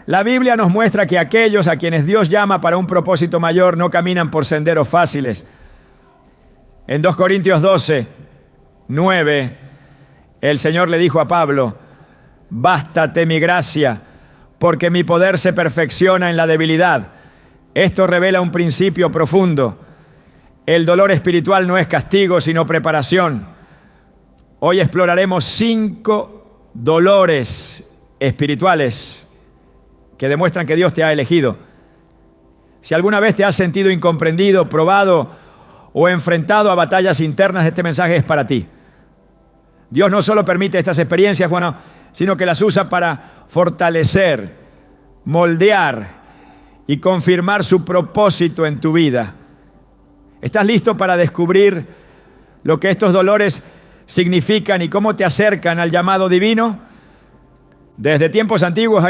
La Biblia nos muestra que aquellos a quienes Dios llama para un propósito mayor no caminan por senderos fáciles. En 2 Corintios 12, 9, el Señor le dijo a Pablo: bástate mi gracia, porque mi poder se perfecciona en la debilidad. Esto revela un principio profundo. El dolor espiritual no es castigo, sino preparación. Hoy exploraremos 5 dolores espirituales que demuestran que Dios te ha elegido. Si alguna vez te has sentido incomprendido, probado o enfrentado a batallas internas, este mensaje es para ti. Dios no solo permite estas experiencias, sino que las usa para fortalecer, moldear y confirmar su propósito en tu vida. ¿Estás listo para descubrir lo que estos dolores significan y cómo te acercan al llamado divino? Desde tiempos antiguos,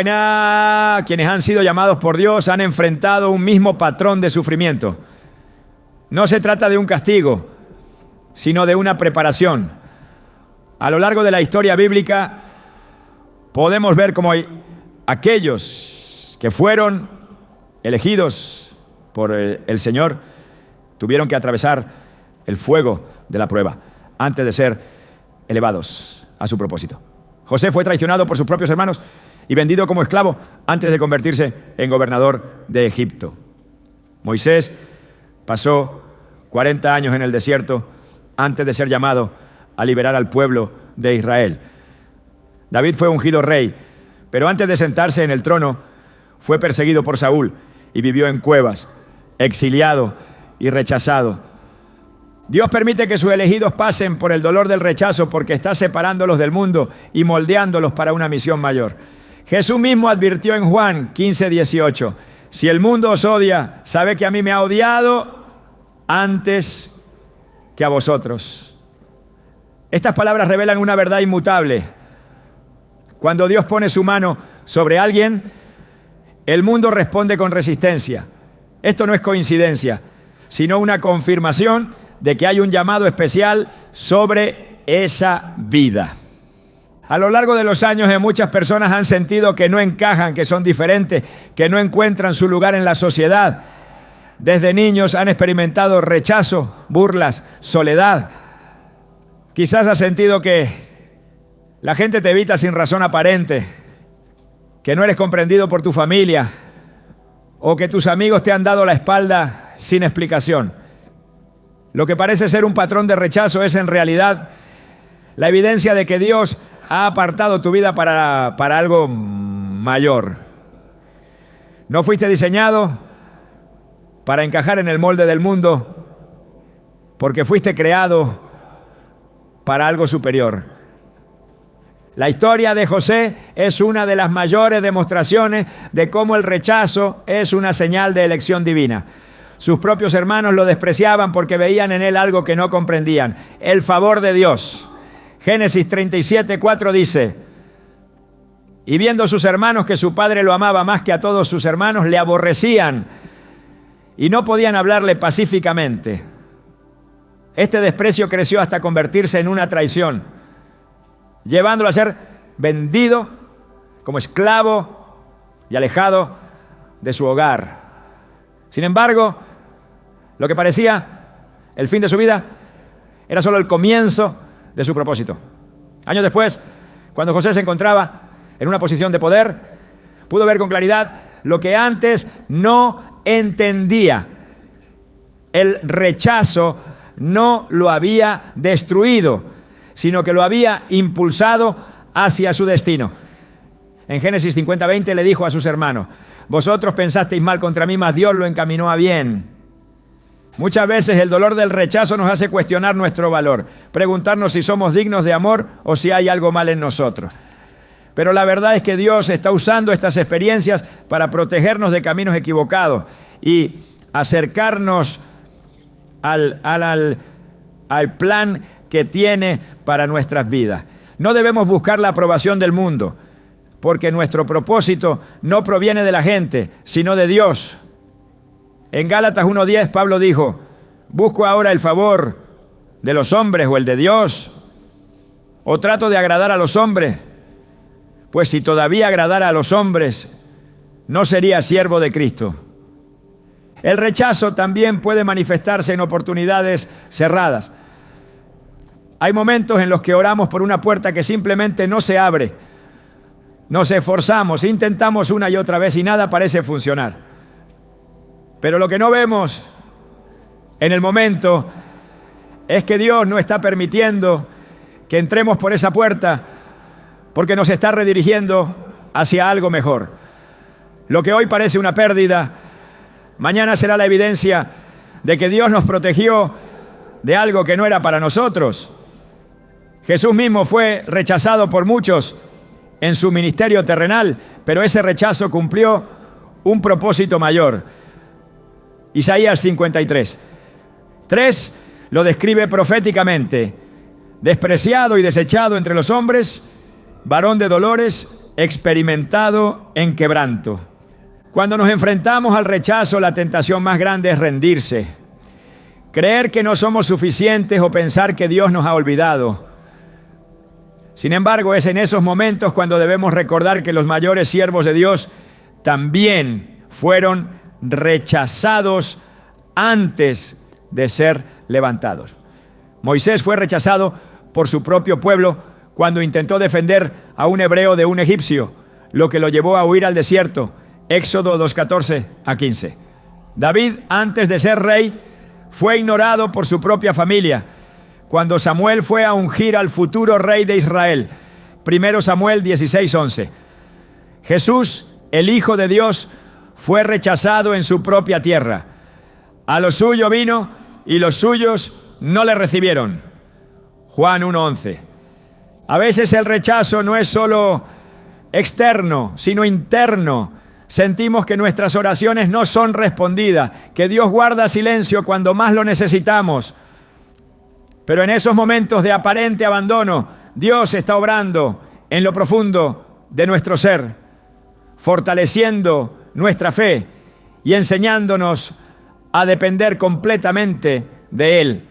quienes han sido llamados por Dios han enfrentado un mismo patrón de sufrimiento. No se trata de un castigo, sino de una preparación. A lo largo de la historia bíblica podemos ver cómo aquellos que fueron elegidos por el Señor tuvieron que atravesar el fuego de la prueba antes de ser elevados a su propósito. José fue traicionado por sus propios hermanos y vendido como esclavo antes de convertirse en gobernador de Egipto. Moisés pasó 40 años en el desierto antes de ser llamado a liberar al pueblo de Israel. David fue ungido rey, pero antes de sentarse en el trono fue perseguido por Saúl y vivió en cuevas, exiliado y rechazado. Dios permite que sus elegidos pasen por el dolor del rechazo porque está separándolos del mundo y moldeándolos para una misión mayor. Jesús mismo advirtió en Juan 15:18: si el mundo os odia, sabe que a mí me ha odiado antes que a vosotros. Estas palabras revelan una verdad inmutable. Cuando Dios pone su mano sobre alguien, el mundo responde con resistencia. Esto no es coincidencia, sino una confirmación de que hay un llamado especial sobre esa vida. A lo largo de los años, muchas personas han sentido que no encajan, que son diferentes, que no encuentran su lugar en la sociedad. Desde niños han experimentado rechazo, burlas, soledad. Quizás has sentido que la gente te evita sin razón aparente, que no eres comprendido por tu familia o que tus amigos te han dado la espalda sin explicación. Lo que parece ser un patrón de rechazo es en realidad la evidencia de que Dios ha apartado tu vida para algo mayor. No fuiste diseñado para encajar en el molde del mundo, porque fuiste creado para algo superior. La historia de José es una de las mayores demostraciones de cómo el rechazo es una señal de elección divina. Sus propios hermanos lo despreciaban porque veían en él algo que no comprendían: el favor de Dios. Génesis 37:4 dice: y viendo sus hermanos que su padre lo amaba más que a todos sus hermanos, le aborrecían y no podían hablarle pacíficamente. Este desprecio creció hasta convertirse en una traición, llevándolo a ser vendido como esclavo y alejado de su hogar. Sin embargo, lo que parecía el fin de su vida era solo el comienzo de su propósito. Años después, cuando José se encontraba en una posición de poder, pudo ver con claridad lo que antes no entendía. El rechazo no lo había destruido, sino que lo había impulsado hacia su destino. En Génesis 50:20 le dijo a sus hermanos: vosotros pensasteis mal contra mí, mas Dios lo encaminó a bien. Muchas veces el dolor del rechazo nos hace cuestionar nuestro valor, preguntarnos si somos dignos de amor o si hay algo mal en nosotros. Pero la verdad es que Dios está usando estas experiencias para protegernos de caminos equivocados y acercarnos al plan que tiene para nuestras vidas. No debemos buscar la aprobación del mundo, porque nuestro propósito no proviene de la gente, sino de Dios. En Gálatas 1:10 Pablo dijo: ¿busco ahora el favor de los hombres o el de Dios? ¿O trato de agradar a los hombres? Pues si todavía agradara a los hombres, no sería siervo de Cristo. El rechazo también puede manifestarse en oportunidades cerradas. Hay momentos en los que oramos por una puerta que simplemente no se abre. Nos esforzamos, intentamos una y otra vez y nada parece funcionar. Pero lo que no vemos en el momento es que Dios no está permitiendo que entremos por esa puerta porque nos está redirigiendo hacia algo mejor. Lo que hoy parece una pérdida, mañana será la evidencia de que Dios nos protegió de algo que no era para nosotros. Jesús mismo fue rechazado por muchos en su ministerio terrenal, pero ese rechazo cumplió un propósito mayor. Isaías 53. 3 lo describe proféticamente: despreciado y desechado entre los hombres, varón de dolores, experimentado en quebranto. Cuando nos enfrentamos al rechazo, la tentación más grande es rendirse, creer que no somos suficientes o pensar que Dios nos ha olvidado. Sin embargo, es en esos momentos cuando debemos recordar que los mayores siervos de Dios también fueron rechazados antes de ser levantados. Moisés fue rechazado por su propio pueblo cuando intentó defender a un hebreo de un egipcio, lo que lo llevó a huir al desierto. Éxodo 2:14 a 15. David, antes de ser rey, fue ignorado por su propia familia cuando Samuel fue a ungir al futuro rey de Israel. 1 Samuel 16:11. Jesús, el Hijo de Dios, fue rechazado en su propia tierra. A lo suyo vino y los suyos no le recibieron. Juan 1:11. A veces el rechazo no es solo externo, sino interno. Sentimos que nuestras oraciones no son respondidas, que Dios guarda silencio cuando más lo necesitamos. Pero en esos momentos de aparente abandono, Dios está obrando en lo profundo de nuestro ser, fortaleciendo nuestra fe y enseñándonos a depender completamente de Él.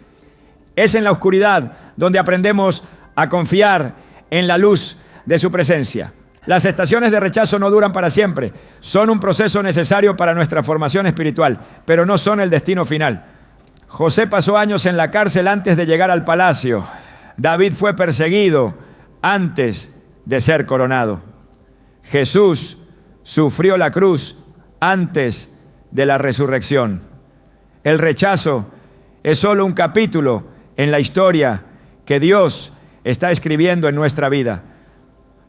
Es en la oscuridad donde aprendemos a confiar en la luz de su presencia. Las estaciones de rechazo no duran para siempre, son un proceso necesario para nuestra formación espiritual, pero no son el destino final. José pasó años en la cárcel antes de llegar al palacio. David fue perseguido antes de ser coronado. Jesús sufrió la cruz antes de la resurrección. El rechazo es solo un capítulo en la historia que Dios está escribiendo en nuestra vida.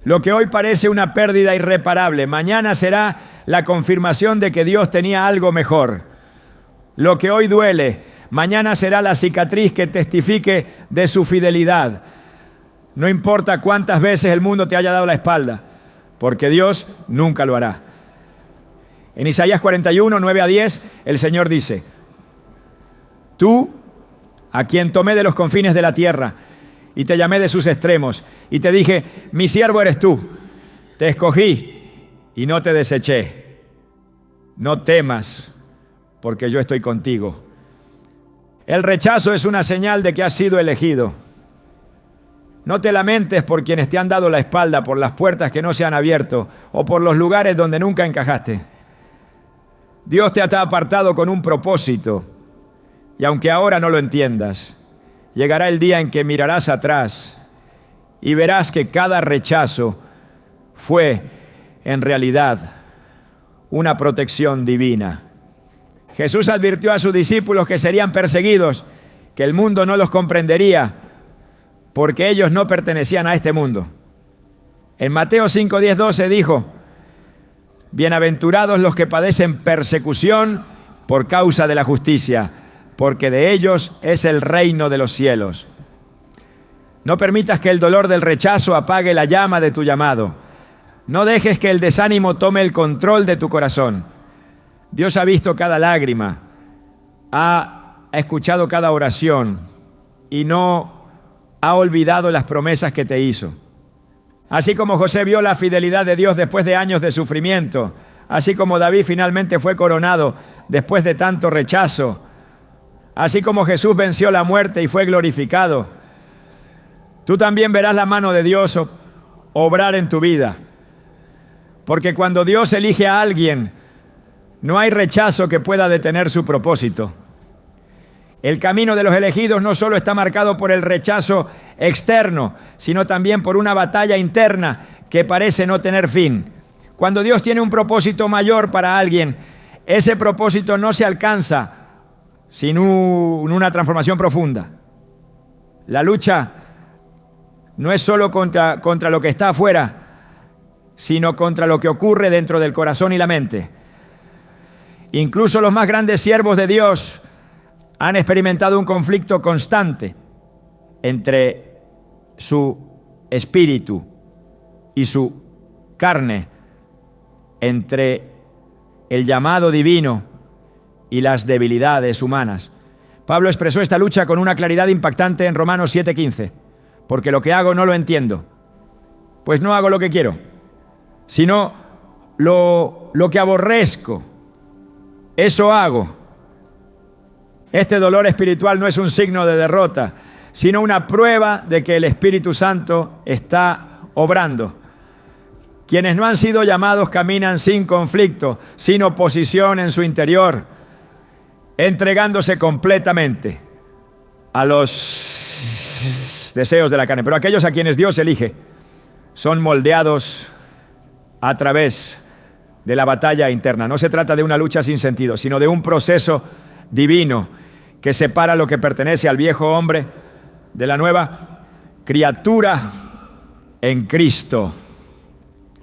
Lo que hoy parece una pérdida irreparable, mañana será la confirmación de que Dios tenía algo mejor. Lo que hoy duele, mañana será la cicatriz que testifique de su fidelidad. No importa cuántas veces el mundo te haya dado la espalda, porque Dios nunca lo hará. En Isaías 41, 9 a 10, el Señor dice: Tú, a quien tomé de los confines de la tierra, y te llamé de sus extremos, y te dije, mi siervo eres tú, te escogí y no te deseché. No temas, porque yo estoy contigo. El rechazo es una señal de que has sido elegido. No te lamentes por quienes te han dado la espalda, por las puertas que no se han abierto, o por los lugares donde nunca encajaste. Dios te ha apartado con un propósito, y aunque ahora no lo entiendas, llegará el día en que mirarás atrás y verás que cada rechazo fue, en realidad, una protección divina. Jesús advirtió a sus discípulos que serían perseguidos, que el mundo no los comprendería, porque ellos no pertenecían a este mundo. En Mateo 5, 10, 12 dijo: Bienaventurados los que padecen persecución por causa de la justicia, porque de ellos es el reino de los cielos. No permitas que el dolor del rechazo apague la llama de tu llamado. No dejes que el desánimo tome el control de tu corazón. Dios ha visto cada lágrima, ha escuchado cada oración y no ha olvidado las promesas que te hizo. Así como José vio la fidelidad de Dios después de años de sufrimiento, así como David finalmente fue coronado después de tanto rechazo, así como Jesús venció la muerte y fue glorificado, tú también verás la mano de Dios obrar en tu vida. Porque cuando Dios elige a alguien, no hay rechazo que pueda detener su propósito. El camino de los elegidos no solo está marcado por el rechazo externo, sino también por una batalla interna que parece no tener fin. Cuando Dios tiene un propósito mayor para alguien, ese propósito no se alcanza sin una transformación profunda. La lucha no es solo contra lo que está afuera, sino contra lo que ocurre dentro del corazón y la mente. Incluso los más grandes siervos de Dios han experimentado un conflicto constante entre su espíritu y su carne, entre el llamado divino y las debilidades humanas. Pablo expresó esta lucha con una claridad impactante en Romanos 7:15. Porque lo que hago no lo entiendo, pues no hago lo que quiero, sino lo que aborrezco, eso hago. Este dolor espiritual no es un signo de derrota, sino una prueba de que el Espíritu Santo está obrando. Quienes no han sido llamados caminan sin conflicto, sin oposición en su interior, entregándose completamente a los deseos de la carne. Pero aquellos a quienes Dios elige son moldeados a través de la batalla interna. No se trata de una lucha sin sentido, sino de un proceso divino que separa lo que pertenece al viejo hombre de la nueva criatura en Cristo.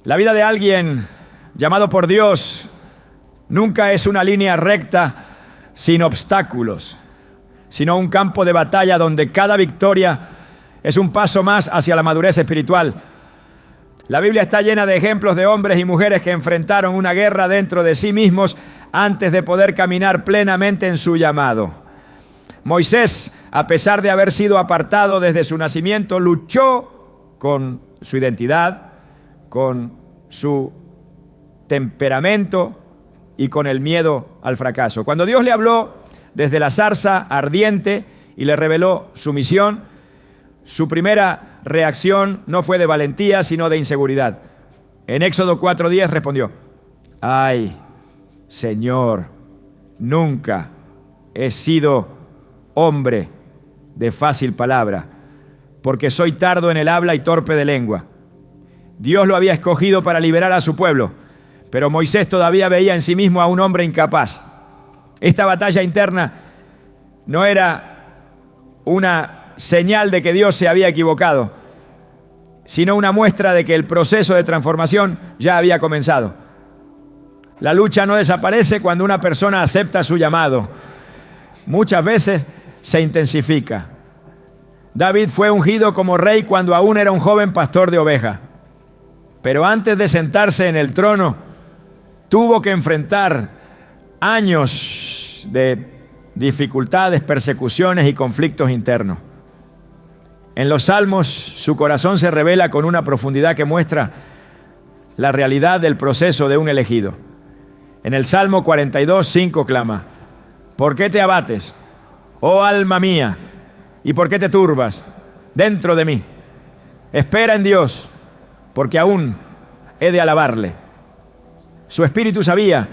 La vida de alguien llamado por Dios nunca es una línea recta sin obstáculos, sino un campo de batalla donde cada victoria es un paso más hacia la madurez espiritual. La Biblia está llena de ejemplos de hombres y mujeres que enfrentaron una guerra dentro de sí mismos antes de poder caminar plenamente en su llamado. Moisés, a pesar de haber sido apartado desde su nacimiento, luchó con su identidad, con su temperamento y con el miedo al fracaso. Cuando Dios le habló desde la zarza ardiente y le reveló su misión, su primera reacción no fue de valentía, sino de inseguridad. En Éxodo 4:10 respondió: ay, Señor, nunca he sido hombre de fácil palabra, porque soy tardo en el habla y torpe de lengua. Dios lo había escogido para liberar a su pueblo, pero Moisés todavía veía en sí mismo a un hombre incapaz. Esta batalla interna no era una señal de que Dios se había equivocado, sino una muestra de que el proceso de transformación ya había comenzado. La lucha no desaparece cuando una persona acepta su llamado. Muchas veces se intensifica. David fue ungido como rey cuando aún era un joven pastor de ovejas. Pero antes de sentarse en el trono, tuvo que enfrentar años de dificultades, persecuciones y conflictos internos. En los Salmos, su corazón se revela con una profundidad que muestra la realidad del proceso de un elegido. En el Salmo 42:5 clama: ¿por qué te abates, oh alma mía? ¿Y por qué te turbas dentro de mí? Espera en Dios, porque aún he de alabarle. Su espíritu sabía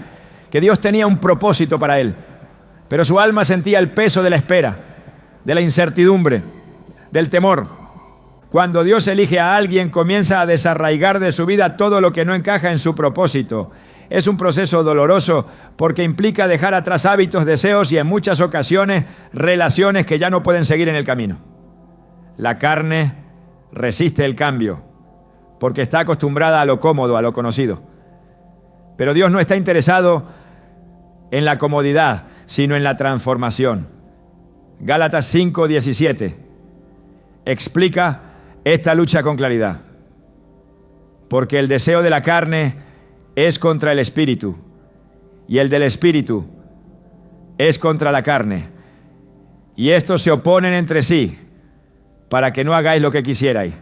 que Dios tenía un propósito para él, pero su alma sentía el peso de la espera, de la incertidumbre, del temor. Cuando Dios elige a alguien, comienza a desarraigar de su vida todo lo que no encaja en su propósito. Es un proceso doloroso porque implica dejar atrás hábitos, deseos y en muchas ocasiones relaciones que ya no pueden seguir en el camino. La carne resiste el cambio porque está acostumbrada a lo cómodo, a lo conocido. Pero Dios no está interesado en la comodidad, sino en la transformación. Gálatas 5:17 explica esta lucha con claridad. Porque el deseo de la carne es contra el espíritu, y el del espíritu es contra la carne. Y estos se oponen entre sí, para que no hagáis lo que quisierais.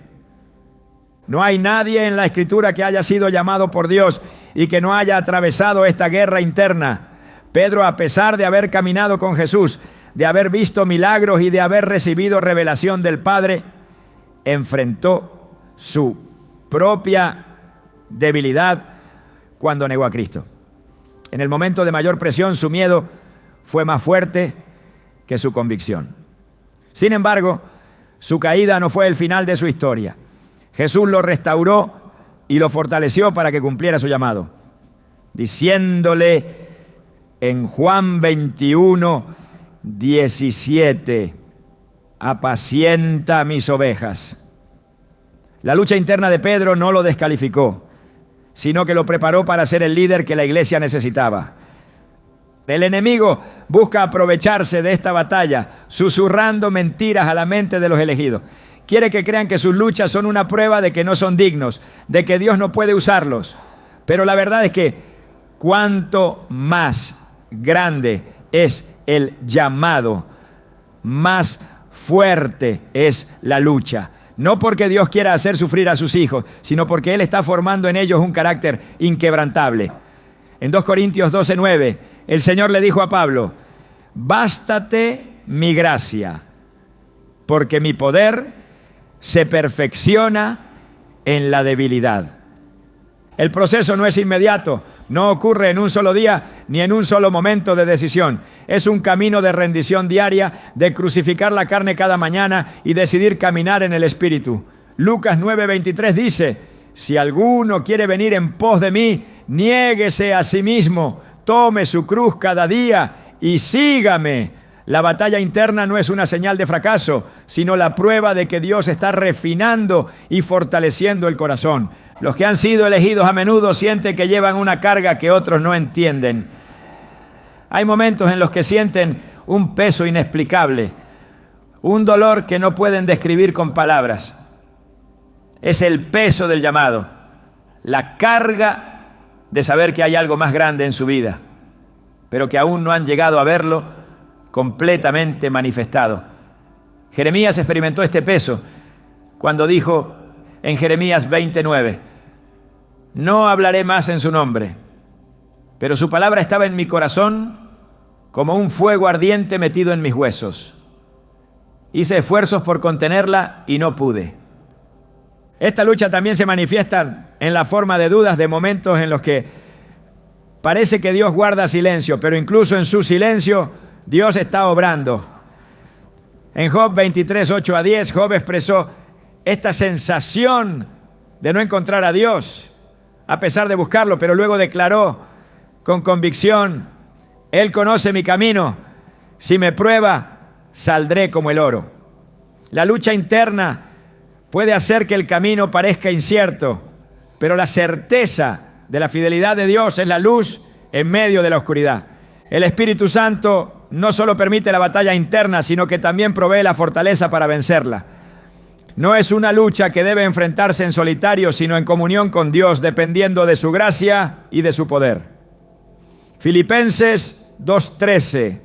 No hay nadie en la Escritura que haya sido llamado por Dios y que no haya atravesado esta guerra interna. Pedro, a pesar de haber caminado con Jesús, de haber visto milagros y de haber recibido revelación del Padre, enfrentó su propia debilidad cuando negó a Cristo. En el momento de mayor presión, su miedo fue más fuerte que su convicción. Sin embargo, su caída no fue el final de su historia. Jesús lo restauró y lo fortaleció para que cumpliera su llamado, diciéndole en Juan 21, 17, apacienta mis ovejas. La lucha interna de Pedro no lo descalificó, sino que lo preparó para ser el líder que la iglesia necesitaba. El enemigo busca aprovecharse de esta batalla, susurrando mentiras a la mente de los elegidos. Quiere que crean que sus luchas son una prueba de que no son dignos, de que Dios no puede usarlos. Pero la verdad es que cuanto más grande es el llamado, más fuerte es la lucha. No porque Dios quiera hacer sufrir a sus hijos, sino porque Él está formando en ellos un carácter inquebrantable. En 2 Corintios 12:9, el Señor le dijo a Pablo, bástate mi gracia, porque mi poder se perfecciona en la debilidad. El proceso no es inmediato, no ocurre en un solo día ni en un solo momento de decisión. Es un camino de rendición diaria, de crucificar la carne cada mañana y decidir caminar en el Espíritu. Lucas 9:23 dice, si alguno quiere venir en pos de mí, niéguese a sí mismo, tome su cruz cada día y sígame. La batalla interna no es una señal de fracaso, sino la prueba de que Dios está refinando y fortaleciendo el corazón. Los que han sido elegidos a menudo sienten que llevan una carga que otros no entienden. Hay momentos en los que sienten un peso inexplicable, un dolor que no pueden describir con palabras. Es el peso del llamado, la carga de saber que hay algo más grande en su vida, pero que aún no han llegado a verlo completamente manifestado. Jeremías experimentó este peso cuando dijo en Jeremías 20:9, no hablaré más en su nombre, pero su palabra estaba en mi corazón como un fuego ardiente metido en mis huesos. Hice esfuerzos por contenerla y no pude. Esta lucha también se manifiesta en la forma de dudas, de momentos en los que parece que Dios guarda silencio, pero incluso en su silencio Dios está obrando. En Job 23:8-10, Job expresó esta sensación de no encontrar a Dios, a pesar de buscarlo, pero luego declaró con convicción, Él conoce mi camino, si me prueba, saldré como el oro. La lucha interna puede hacer que el camino parezca incierto, pero la certeza de la fidelidad de Dios es la luz en medio de la oscuridad. El Espíritu Santo no solo permite la batalla interna, sino que también provee la fortaleza para vencerla. No es una lucha que debe enfrentarse en solitario, sino en comunión con Dios, dependiendo de su gracia y de su poder. Filipenses 2:13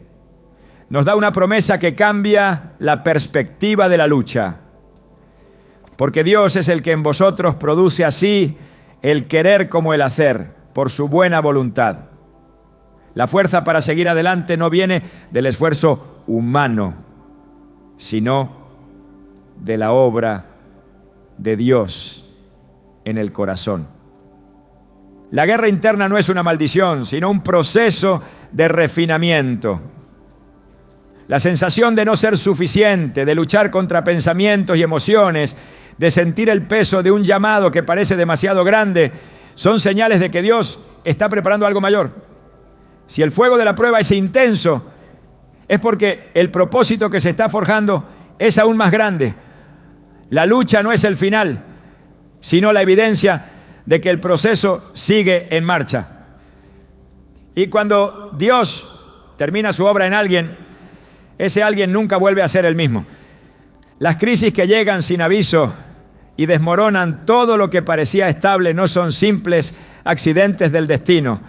nos da una promesa que cambia la perspectiva de la lucha. Porque Dios es el que en vosotros produce así el querer como el hacer, por su buena voluntad. La fuerza para seguir adelante no viene del esfuerzo humano, sino de la obra de Dios en el corazón. La guerra interna no es una maldición, sino un proceso de refinamiento. La sensación de no ser suficiente, de luchar contra pensamientos y emociones, de sentir el peso de un llamado que parece demasiado grande, son señales de que Dios está preparando algo mayor. Si el fuego de la prueba es intenso, es porque el propósito que se está forjando es aún más grande. La lucha no es el final, sino la evidencia de que el proceso sigue en marcha. Y cuando Dios termina su obra en alguien, ese alguien nunca vuelve a ser el mismo. Las crisis que llegan sin aviso y desmoronan todo lo que parecía estable no son simples accidentes del destino.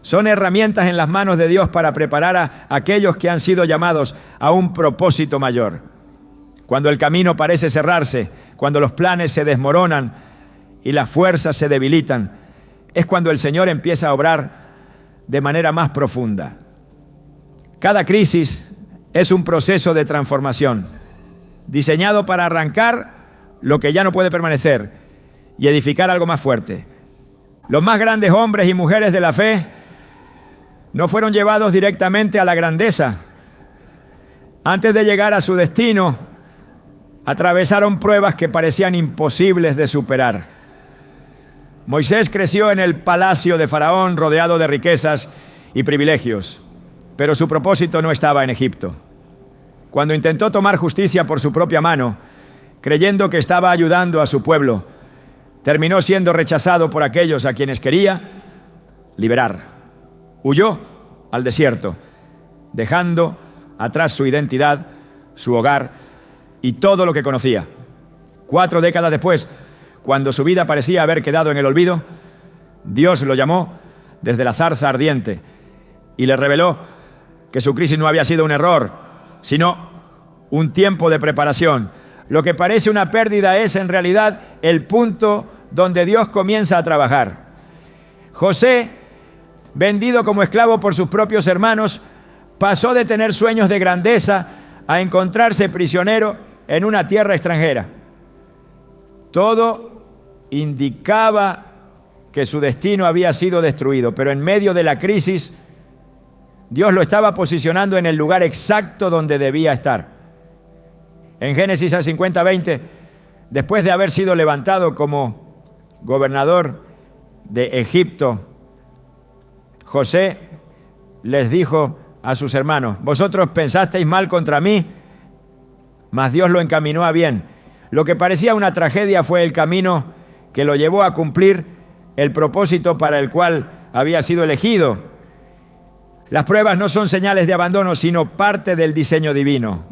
Son herramientas en las manos de Dios para preparar a aquellos que han sido llamados a un propósito mayor. Cuando el camino parece cerrarse, cuando los planes se desmoronan y las fuerzas se debilitan, es cuando el Señor empieza a obrar de manera más profunda. Cada crisis es un proceso de transformación, diseñado para arrancar lo que ya no puede permanecer y edificar algo más fuerte. Los más grandes hombres y mujeres de la fe no fueron llevados directamente a la grandeza. Antes de llegar a su destino, atravesaron pruebas que parecían imposibles de superar. Moisés creció en el palacio de Faraón, rodeado de riquezas y privilegios, pero su propósito no estaba en Egipto. Cuando intentó tomar justicia por su propia mano, creyendo que estaba ayudando a su pueblo, terminó siendo rechazado por aquellos a quienes quería liberar. Huyó al desierto, dejando atrás su identidad, su hogar y todo lo que conocía. 4 décadas después, cuando su vida parecía haber quedado en el olvido, Dios lo llamó desde la zarza ardiente y le reveló que su crisis no había sido un error, sino un tiempo de preparación. Lo que parece una pérdida es en realidad el punto donde Dios comienza a trabajar. José, vendido como esclavo por sus propios hermanos, pasó de tener sueños de grandeza a encontrarse prisionero en una tierra extranjera. Todo indicaba que su destino había sido destruido, pero en medio de la crisis, Dios lo estaba posicionando en el lugar exacto donde debía estar. En Génesis 50:20, después de haber sido levantado como gobernador de Egipto, José les dijo a sus hermanos: vosotros pensasteis mal contra mí, mas Dios lo encaminó a bien. Lo que parecía una tragedia fue el camino que lo llevó a cumplir el propósito para el cual había sido elegido. Las pruebas no son señales de abandono, sino parte del diseño divino.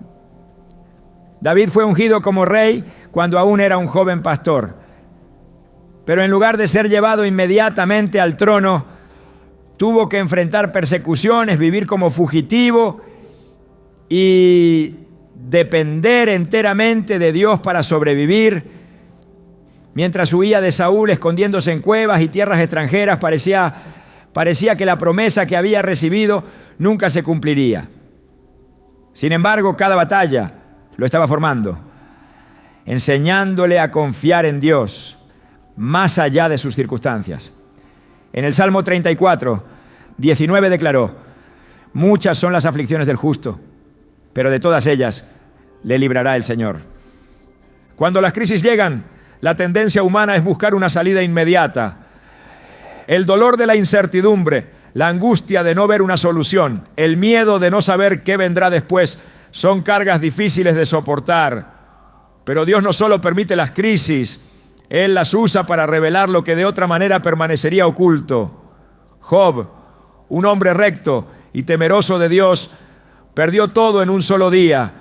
David fue ungido como rey cuando aún era un joven pastor, pero en lugar de ser llevado inmediatamente al trono, tuvo que enfrentar persecuciones, vivir como fugitivo y depender enteramente de Dios para sobrevivir. Mientras huía de Saúl, escondiéndose en cuevas y tierras extranjeras, parecía que la promesa que había recibido nunca se cumpliría. Sin embargo, cada batalla lo estaba formando, enseñándole a confiar en Dios más allá de sus circunstancias. En el Salmo 34:19 declaró: muchas son las aflicciones del justo, pero de todas ellas le librará el Señor. Cuando las crisis llegan, la tendencia humana es buscar una salida inmediata. El dolor de la incertidumbre, la angustia de no ver una solución, el miedo de no saber qué vendrá después, son cargas difíciles de soportar. Pero Dios no solo permite las crisis, Él las usa para revelar lo que de otra manera permanecería oculto. Job, un hombre recto y temeroso de Dios, perdió todo en un solo día: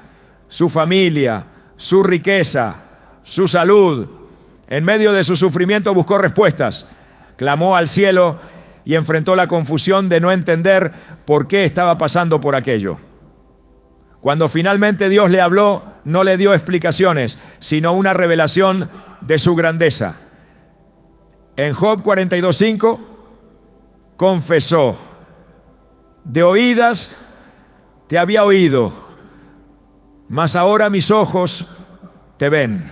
su familia, su riqueza, su salud. En medio de su sufrimiento buscó respuestas, clamó al cielo y enfrentó la confusión de no entender por qué estaba pasando por aquello. Cuando finalmente Dios le habló, no le dio explicaciones, sino una revelación de su grandeza. En Job 42:5 confesó: de oídas te había oído, mas ahora mis ojos te ven.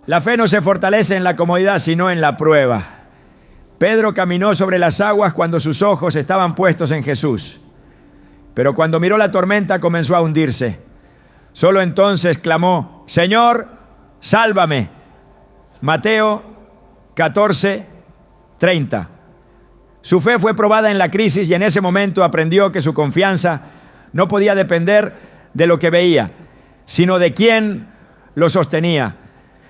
La fe no se fortalece en la comodidad, sino en la prueba. Pedro caminó sobre las aguas cuando sus ojos estaban puestos en Jesús, pero cuando miró la tormenta comenzó a hundirse. Solo entonces clamó: Señor, sálvame. Mateo 14:30. Su fe fue probada en la crisis y en ese momento aprendió que su confianza no podía depender de lo que veía, sino de quién lo sostenía.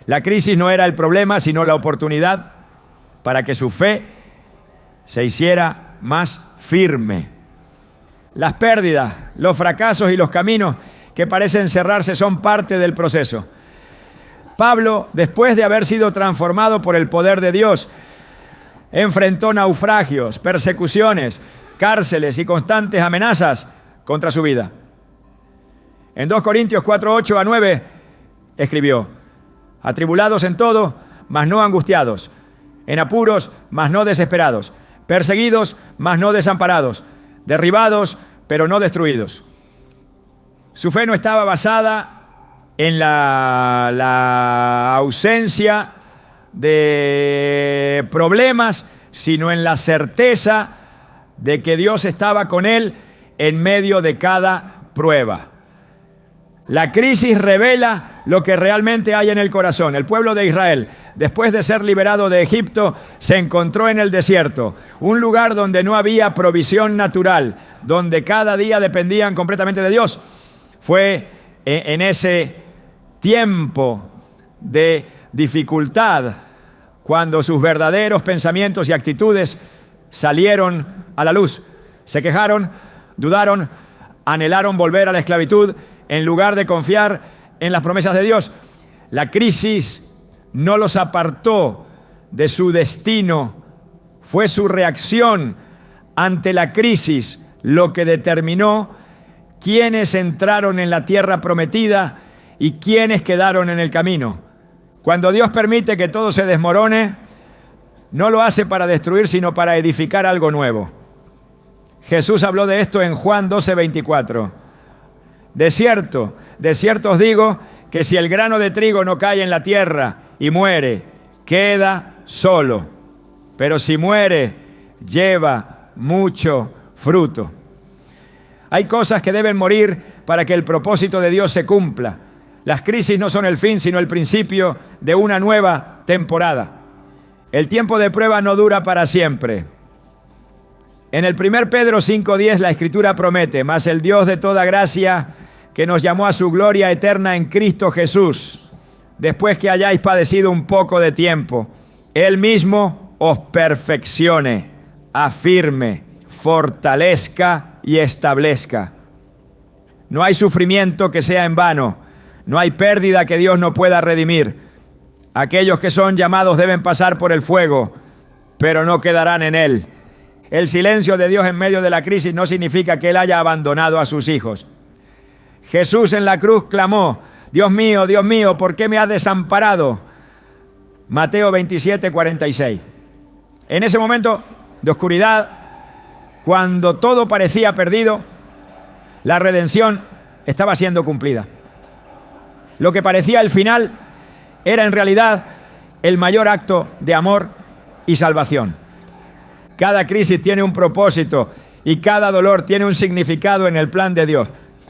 La crisis no era el problema, sino la oportunidad para que su fe se hiciera más firme. Las pérdidas, los fracasos y los caminos que parecen cerrarse son parte del proceso. Pablo, después de haber sido transformado por el poder de Dios, enfrentó naufragios, persecuciones, cárceles y constantes amenazas contra su vida. En 2 Corintios 4:8-9 escribió: atribulados en todo, mas no angustiados; en apuros, mas no desesperados; perseguidos, mas no desamparados; derribados, pero no destruidos. Su fe no estaba basada en la ausencia de problemas, sino en la certeza de que Dios estaba con él en medio de cada prueba. La crisis revela lo que realmente hay en el corazón. El pueblo de Israel, después de ser liberado de Egipto, se encontró en el desierto, un lugar donde no había provisión natural, donde cada día dependían completamente de Dios. Fue en ese tiempo de dificultad cuando sus verdaderos pensamientos y actitudes salieron a la luz. Se quejaron, dudaron, anhelaron volver a la esclavitud en lugar de confiar en las promesas de Dios. La crisis no los apartó de su destino. Fue su reacción ante la crisis lo que determinó quiénes entraron en la tierra prometida y quiénes quedaron en el camino. Cuando Dios permite que todo se desmorone, no lo hace para destruir, sino para edificar algo nuevo. Jesús habló de esto en Juan 12:24. De cierto os digo que si el grano de trigo no cae en la tierra y muere, queda solo. Pero si muere, lleva mucho fruto. Hay cosas que deben morir para que el propósito de Dios se cumpla. Las crisis no son el fin, sino el principio de una nueva temporada. El tiempo de prueba no dura para siempre. En el 1 Pedro 5:10 la Escritura promete: mas el Dios de toda gracia, que nos llamó a su gloria eterna en Cristo Jesús, después que hayáis padecido un poco de tiempo, Él mismo os perfeccione, afirme, fortalezca y establezca. No hay sufrimiento que sea en vano, no hay pérdida que Dios no pueda redimir. Aquellos que son llamados deben pasar por el fuego, pero no quedarán en él. El silencio de Dios en medio de la crisis no significa que Él haya abandonado a sus hijos. Jesús en la cruz clamó: Dios mío, ¿por qué me has desamparado? Mateo 27:46. En ese momento de oscuridad, cuando todo parecía perdido, la redención estaba siendo cumplida. Lo que parecía el final era en realidad el mayor acto de amor y salvación. Cada crisis tiene un propósito y cada dolor tiene un significado en el plan de Dios.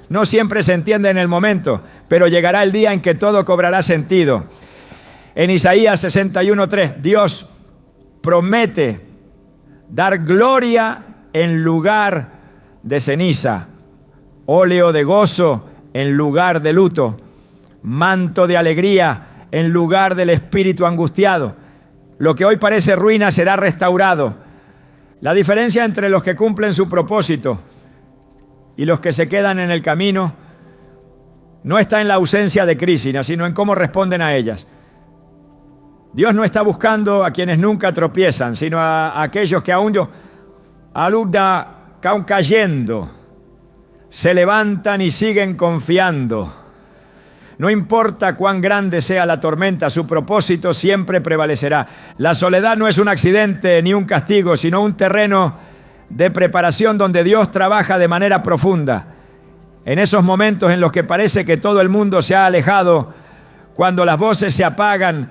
No siempre se entiende en el momento, pero llegará el día en que todo cobrará sentido. En Isaías 61:3, Dios promete dar gloria en lugar de ceniza, óleo de gozo en lugar de luto, manto de alegría en lugar del espíritu angustiado. Lo que hoy parece ruina será restaurado. La diferencia entre los que cumplen su propósito y los que se quedan en el camino no está en la ausencia de crisis, sino en cómo responden a ellas. Dios no está buscando a quienes nunca tropiezan, sino a aquellos que aún cayendo, se levantan y siguen confiando. No importa cuán grande sea la tormenta, su propósito siempre prevalecerá. La soledad no es un accidente ni un castigo, sino un terreno de preparación donde Dios trabaja de manera profunda. En esos momentos en los que parece que todo el mundo se ha alejado, cuando las voces se apagan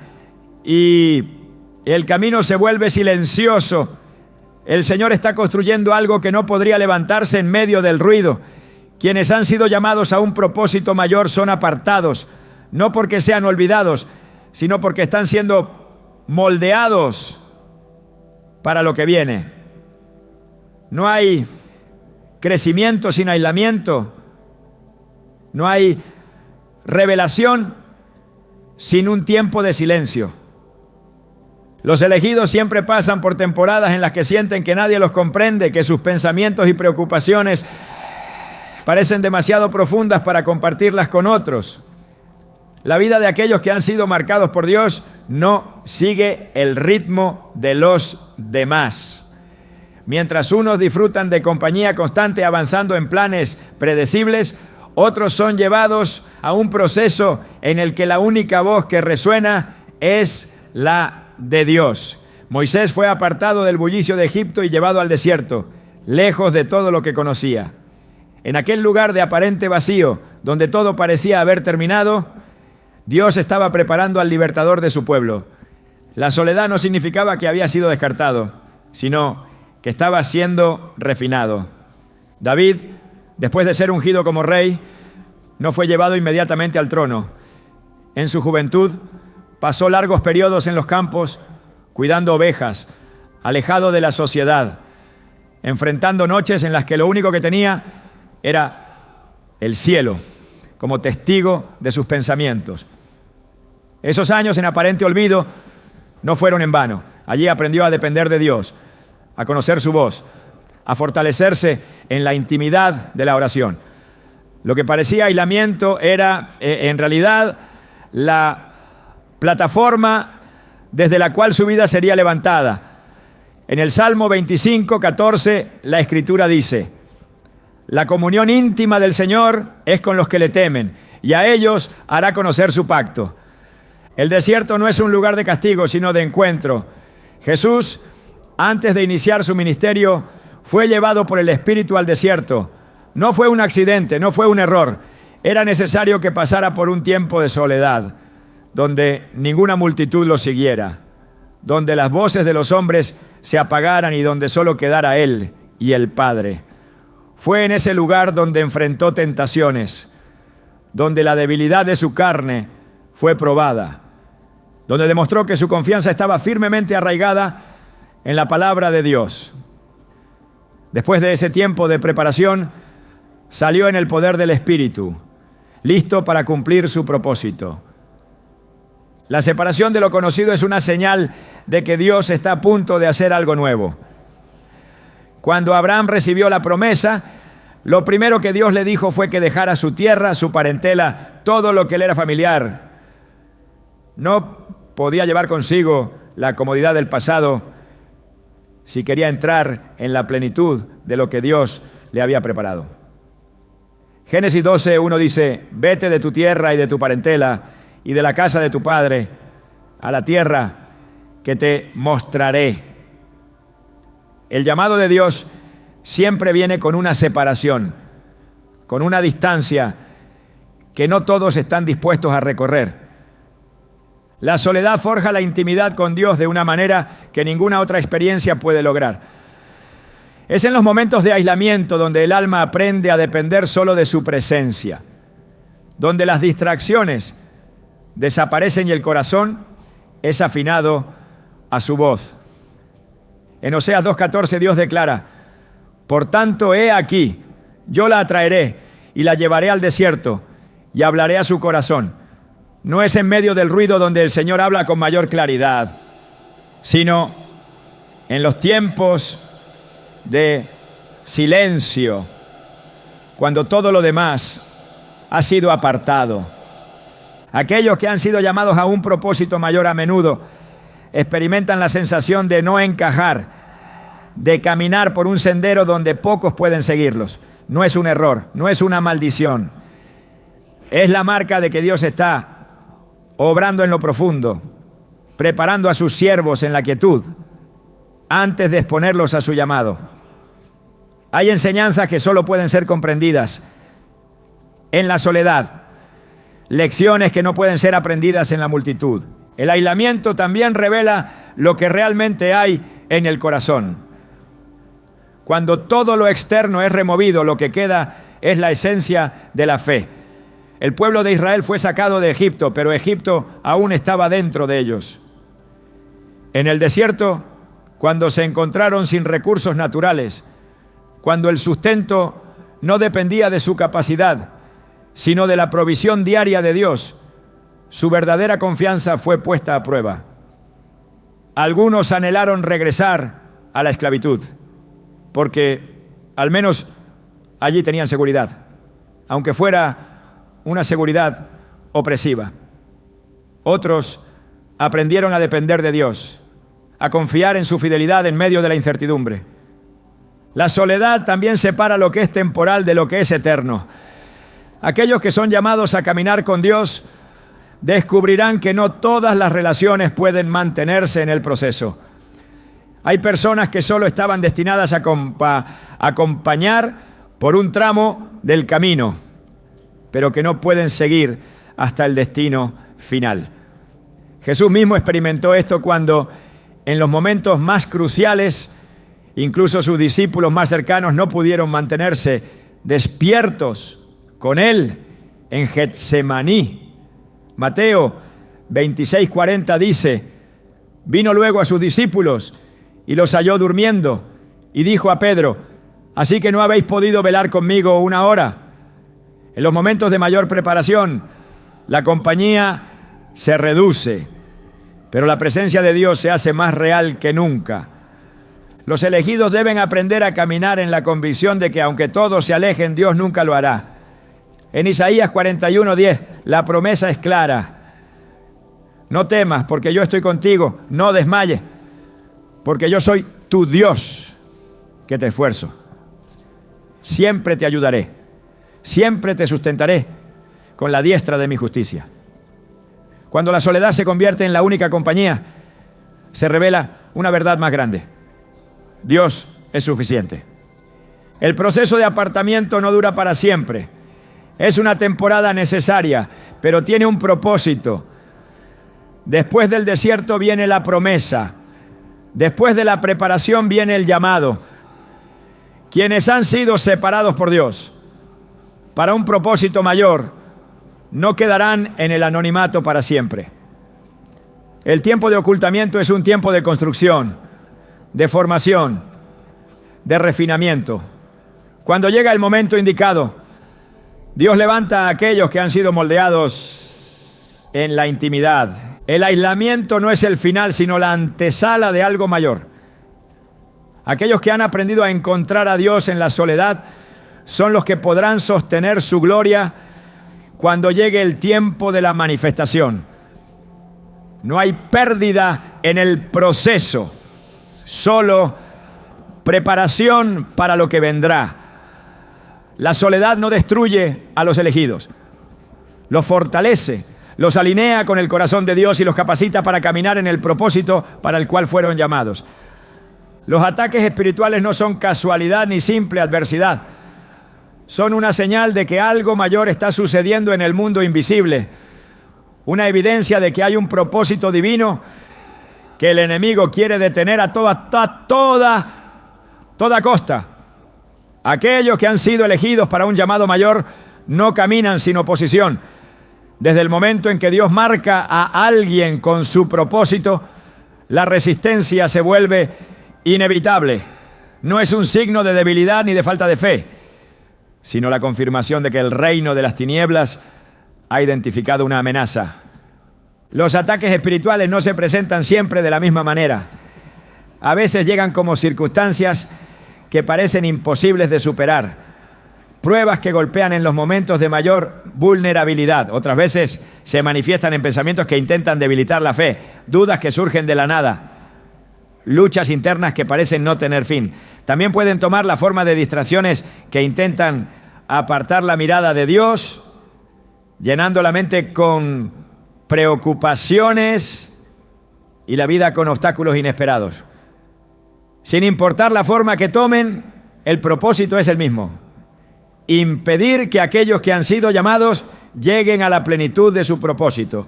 y el camino se vuelve silencioso, el Señor está construyendo algo que no podría levantarse en medio del ruido. Quienes han sido llamados a un propósito mayor son apartados, no porque sean olvidados, sino porque están siendo moldeados para lo que viene. No hay crecimiento sin aislamiento, no hay revelación sin un tiempo de silencio. Los elegidos siempre pasan por temporadas en las que sienten que nadie los comprende, que sus pensamientos y preocupaciones parecen demasiado profundas para compartirlas con otros. La vida de aquellos que han sido marcados por Dios no sigue el ritmo de los demás. Mientras unos disfrutan de compañía constante avanzando en planes predecibles, otros son llevados a un proceso en el que la única voz que resuena es la de Dios. Moisés fue apartado del bullicio de Egipto y llevado al desierto, lejos de todo lo que conocía. En aquel lugar de aparente vacío, donde todo parecía haber terminado, Dios estaba preparando al libertador de su pueblo. La soledad no significaba que había sido descartado, sino que estaba siendo refinado. David, después de ser ungido como rey, no fue llevado inmediatamente al trono. En su juventud pasó largos periodos en los campos, cuidando ovejas, alejado de la sociedad, enfrentando noches en las que lo único que tenía era el cielo como testigo de sus pensamientos. Esos años en aparente olvido no fueron en vano. Allí aprendió a depender de Dios, a conocer su voz, a fortalecerse en la intimidad de la oración. Lo que parecía aislamiento era en realidad la plataforma desde la cual su vida sería levantada. En el Salmo 25, 14, la Escritura dice: la comunión íntima del Señor es con los que le temen, y a ellos hará conocer su pacto. El desierto no es un lugar de castigo, sino de encuentro. Jesús, antes de iniciar su ministerio, fue llevado por el Espíritu al desierto. No fue un accidente, no fue un error. Era necesario que pasara por un tiempo de soledad, donde ninguna multitud lo siguiera, donde las voces de los hombres se apagaran y donde solo quedara Él y el Padre. Fue en ese lugar donde enfrentó tentaciones, donde la debilidad de su carne fue probada, donde demostró que su confianza estaba firmemente arraigada en la palabra de Dios. Después de ese tiempo de preparación, salió en el poder del Espíritu, listo para cumplir su propósito. La separación de lo conocido es una señal de que Dios está a punto de hacer algo nuevo. Cuando Abraham recibió la promesa, lo primero que Dios le dijo fue que dejara su tierra, su parentela, todo lo que le era familiar. No podía llevar consigo la comodidad del pasado si quería entrar en la plenitud de lo que Dios le había preparado. Génesis 12, 1 dice: vete de tu tierra y de tu parentela y de la casa de tu padre a la tierra que te mostraré. El llamado de Dios siempre viene con una separación, con una distancia que no todos están dispuestos a recorrer. La soledad forja la intimidad con Dios de una manera que ninguna otra experiencia puede lograr. Es en los momentos de aislamiento donde el alma aprende a depender solo de su presencia, donde las distracciones desaparecen y el corazón es afinado a su voz. En Oseas 2:14 Dios declara: por tanto, he aquí, yo la atraeré y la llevaré al desierto y hablaré a su corazón. No es en medio del ruido donde el Señor habla con mayor claridad, sino en los tiempos de silencio, cuando todo lo demás ha sido apartado. Aquellos que han sido llamados a un propósito mayor a menudo experimentan la sensación de no encajar, de caminar por un sendero donde pocos pueden seguirlos. No es un error, no es una maldición. Es la marca de que Dios está obrando en lo profundo, preparando a sus siervos en la quietud, antes de exponerlos a su llamado. Hay enseñanzas que solo pueden ser comprendidas en la soledad, lecciones que no pueden ser aprendidas en la multitud. El aislamiento también revela lo que realmente hay en el corazón. Cuando todo lo externo es removido, lo que queda es la esencia de la fe. El pueblo de Israel fue sacado de Egipto, pero Egipto aún estaba dentro de ellos. En el desierto, cuando se encontraron sin recursos naturales, cuando el sustento no dependía de su capacidad, sino de la provisión diaria de Dios, su verdadera confianza fue puesta a prueba. Algunos anhelaron regresar a la esclavitud, porque al menos allí tenían seguridad, aunque fuera una seguridad opresiva. Otros aprendieron a depender de Dios, a confiar en su fidelidad en medio de la incertidumbre. La soledad también separa lo que es temporal de lo que es eterno. Aquellos que son llamados a caminar con Dios descubrirán que no todas las relaciones pueden mantenerse en el proceso. Hay personas que solo estaban destinadas a acompañar por un tramo del camino, pero que no pueden seguir hasta el destino final. Jesús mismo experimentó esto cuando en los momentos más cruciales, incluso sus discípulos más cercanos no pudieron mantenerse despiertos con Él en Getsemaní. Mateo 26:40 dice: vino luego a sus discípulos y los halló durmiendo y dijo a Pedro: ¿así que no habéis podido velar conmigo una hora? En los momentos de mayor preparación, la compañía se reduce, pero la presencia de Dios se hace más real que nunca. Los elegidos deben aprender a caminar en la convicción de que aunque todos se alejen, Dios nunca lo hará. En Isaías 41:10, la promesa es clara: no temas, porque yo estoy contigo, no desmayes, porque yo soy tu Dios, que te esfuerzo. Siempre te ayudaré, siempre te sustentaré con la diestra de mi justicia. Cuando la soledad se convierte en la única compañía, se revela una verdad más grande: Dios es suficiente. El proceso de apartamiento no dura para siempre. Es una temporada necesaria, pero tiene un propósito. Después del desierto viene la promesa. Después de la preparación viene el llamado. Quienes han sido separados por Dios para un propósito mayor no quedarán en el anonimato para siempre. El tiempo de ocultamiento es un tiempo de construcción, de formación, de refinamiento. Cuando llega el momento indicado, Dios levanta a aquellos que han sido moldeados en la intimidad. El aislamiento no es el final, sino la antesala de algo mayor. Aquellos que han aprendido a encontrar a Dios en la soledad son los que podrán sostener su gloria cuando llegue el tiempo de la manifestación. No hay pérdida en el proceso, solo preparación para lo que vendrá. La soledad no destruye a los elegidos, los fortalece, los alinea con el corazón de Dios y los capacita para caminar en el propósito para el cual fueron llamados. Los ataques espirituales no son casualidad ni simple adversidad. Son una señal de que algo mayor está sucediendo en el mundo invisible. Una evidencia de que hay un propósito divino que el enemigo quiere detener a toda costa. Aquellos que han sido elegidos para un llamado mayor no caminan sin oposición. Desde el momento en que Dios marca a alguien con su propósito, la resistencia se vuelve inevitable. No es un signo de debilidad ni de falta de fe, sino la confirmación de que el reino de las tinieblas ha identificado una amenaza. Los ataques espirituales no se presentan siempre de la misma manera. A veces llegan como circunstancias que parecen imposibles de superar, pruebas que golpean en los momentos de mayor vulnerabilidad. Otras veces se manifiestan en pensamientos que intentan debilitar la fe, dudas que surgen de la nada, luchas internas que parecen no tener fin. También pueden tomar la forma de distracciones que intentan apartar la mirada de Dios, llenando la mente con preocupaciones y la vida con obstáculos inesperados. Sin importar la forma que tomen, el propósito es el mismo: impedir que aquellos que han sido llamados lleguen a la plenitud de su propósito.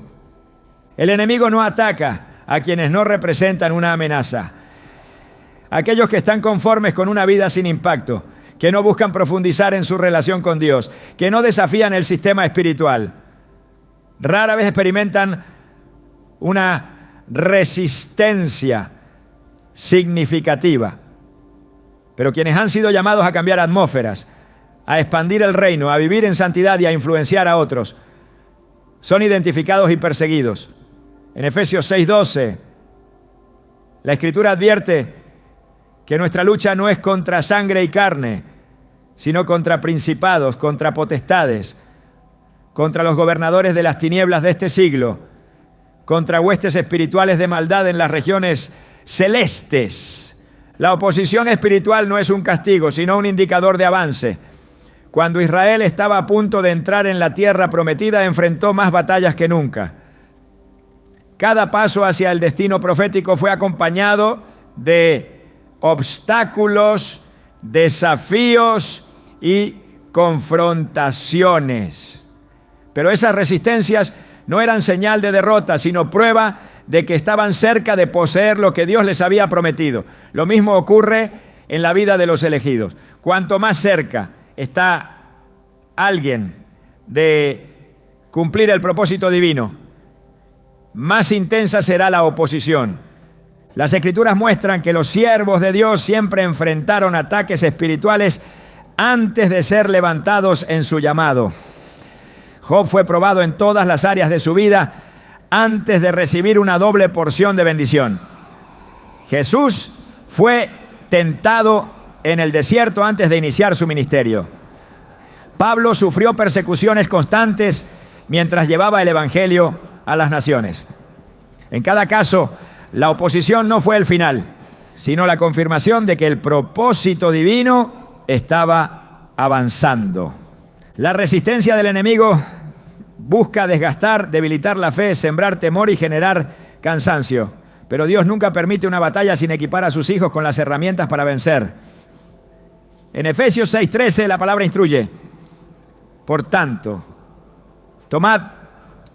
El enemigo no ataca a quienes no representan una amenaza. Aquellos que están conformes con una vida sin impacto, que no buscan profundizar en su relación con Dios, que no desafían el sistema espiritual, rara vez experimentan una resistencia significativa. Pero quienes han sido llamados a cambiar atmósferas, a expandir el reino, a vivir en santidad y a influenciar a otros, son identificados y perseguidos. En Efesios 6:12, la Escritura advierte que nuestra lucha no es contra sangre y carne, sino contra principados, contra potestades, contra los gobernadores de las tinieblas de este siglo, contra huestes espirituales de maldad en las regiones celestes. La oposición espiritual no es un castigo, sino un indicador de avance. Cuando Israel estaba a punto de entrar en la tierra prometida, enfrentó más batallas que nunca. Cada paso hacia el destino profético fue acompañado de obstáculos, desafíos y confrontaciones. Pero esas resistencias no eran señal de derrota, sino prueba de que estaban cerca de poseer lo que Dios les había prometido. Lo mismo ocurre en la vida de los elegidos. Cuanto más cerca está alguien de cumplir el propósito divino, más intensa será la oposición. Las Escrituras muestran que los siervos de Dios siempre enfrentaron ataques espirituales antes de ser levantados en su llamado. Job fue probado en todas las áreas de su vida antes de recibir una doble porción de bendición. Jesús fue tentado en el desierto antes de iniciar su ministerio. Pablo sufrió persecuciones constantes mientras llevaba el evangelio a las naciones. En cada caso, la oposición no fue el final, sino la confirmación de que el propósito divino estaba avanzando. La resistencia del enemigo busca desgastar, debilitar la fe, sembrar temor y generar cansancio. Pero Dios nunca permite una batalla sin equipar a sus hijos con las herramientas para vencer. En Efesios 6:13 la palabra instruye: por tanto, tomad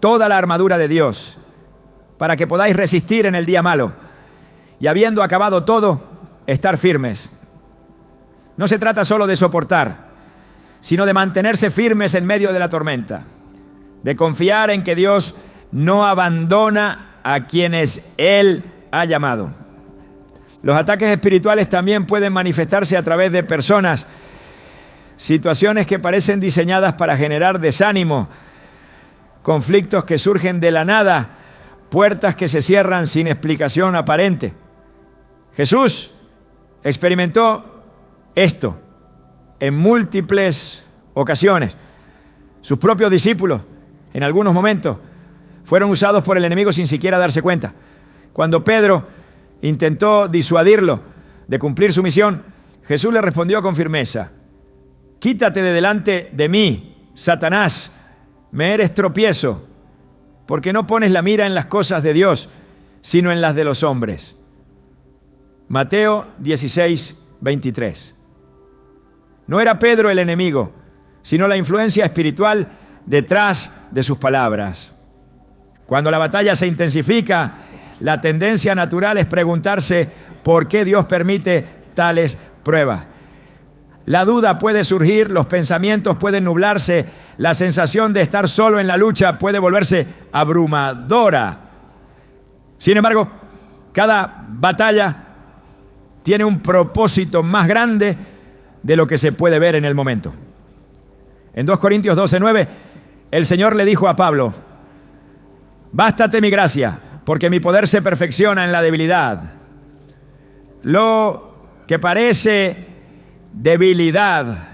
toda la armadura de Dios para que podáis resistir en el día malo y habiendo acabado todo, estar firmes. No se trata solo de soportar, sino de mantenerse firmes en medio de la tormenta, de confiar en que Dios no abandona a quienes Él ha llamado. Los ataques espirituales también pueden manifestarse a través de personas, situaciones que parecen diseñadas para generar desánimo, conflictos que surgen de la nada, puertas que se cierran sin explicación aparente. Jesús experimentó esto en múltiples ocasiones. Sus propios discípulos, en algunos momentos, fueron usados por el enemigo sin siquiera darse cuenta. Cuando Pedro intentó disuadirlo de cumplir su misión, Jesús le respondió con firmeza: quítate de delante de mí, Satanás, me eres tropiezo, porque no pones la mira en las cosas de Dios, sino en las de los hombres. Mateo 16:23. No era Pedro el enemigo, sino la influencia espiritual detrás de sus palabras. Cuando la batalla se intensifica, la tendencia natural es preguntarse por qué Dios permite tales pruebas. La duda puede surgir, los pensamientos pueden nublarse, la sensación de estar solo en la lucha puede volverse abrumadora. Sin embargo, cada batalla tiene un propósito más grande de lo que se puede ver en el momento. En 2 Corintios 12:9, el Señor le dijo a Pablo: bástate mi gracia, porque mi poder se perfecciona en la debilidad. Lo que parece debilidad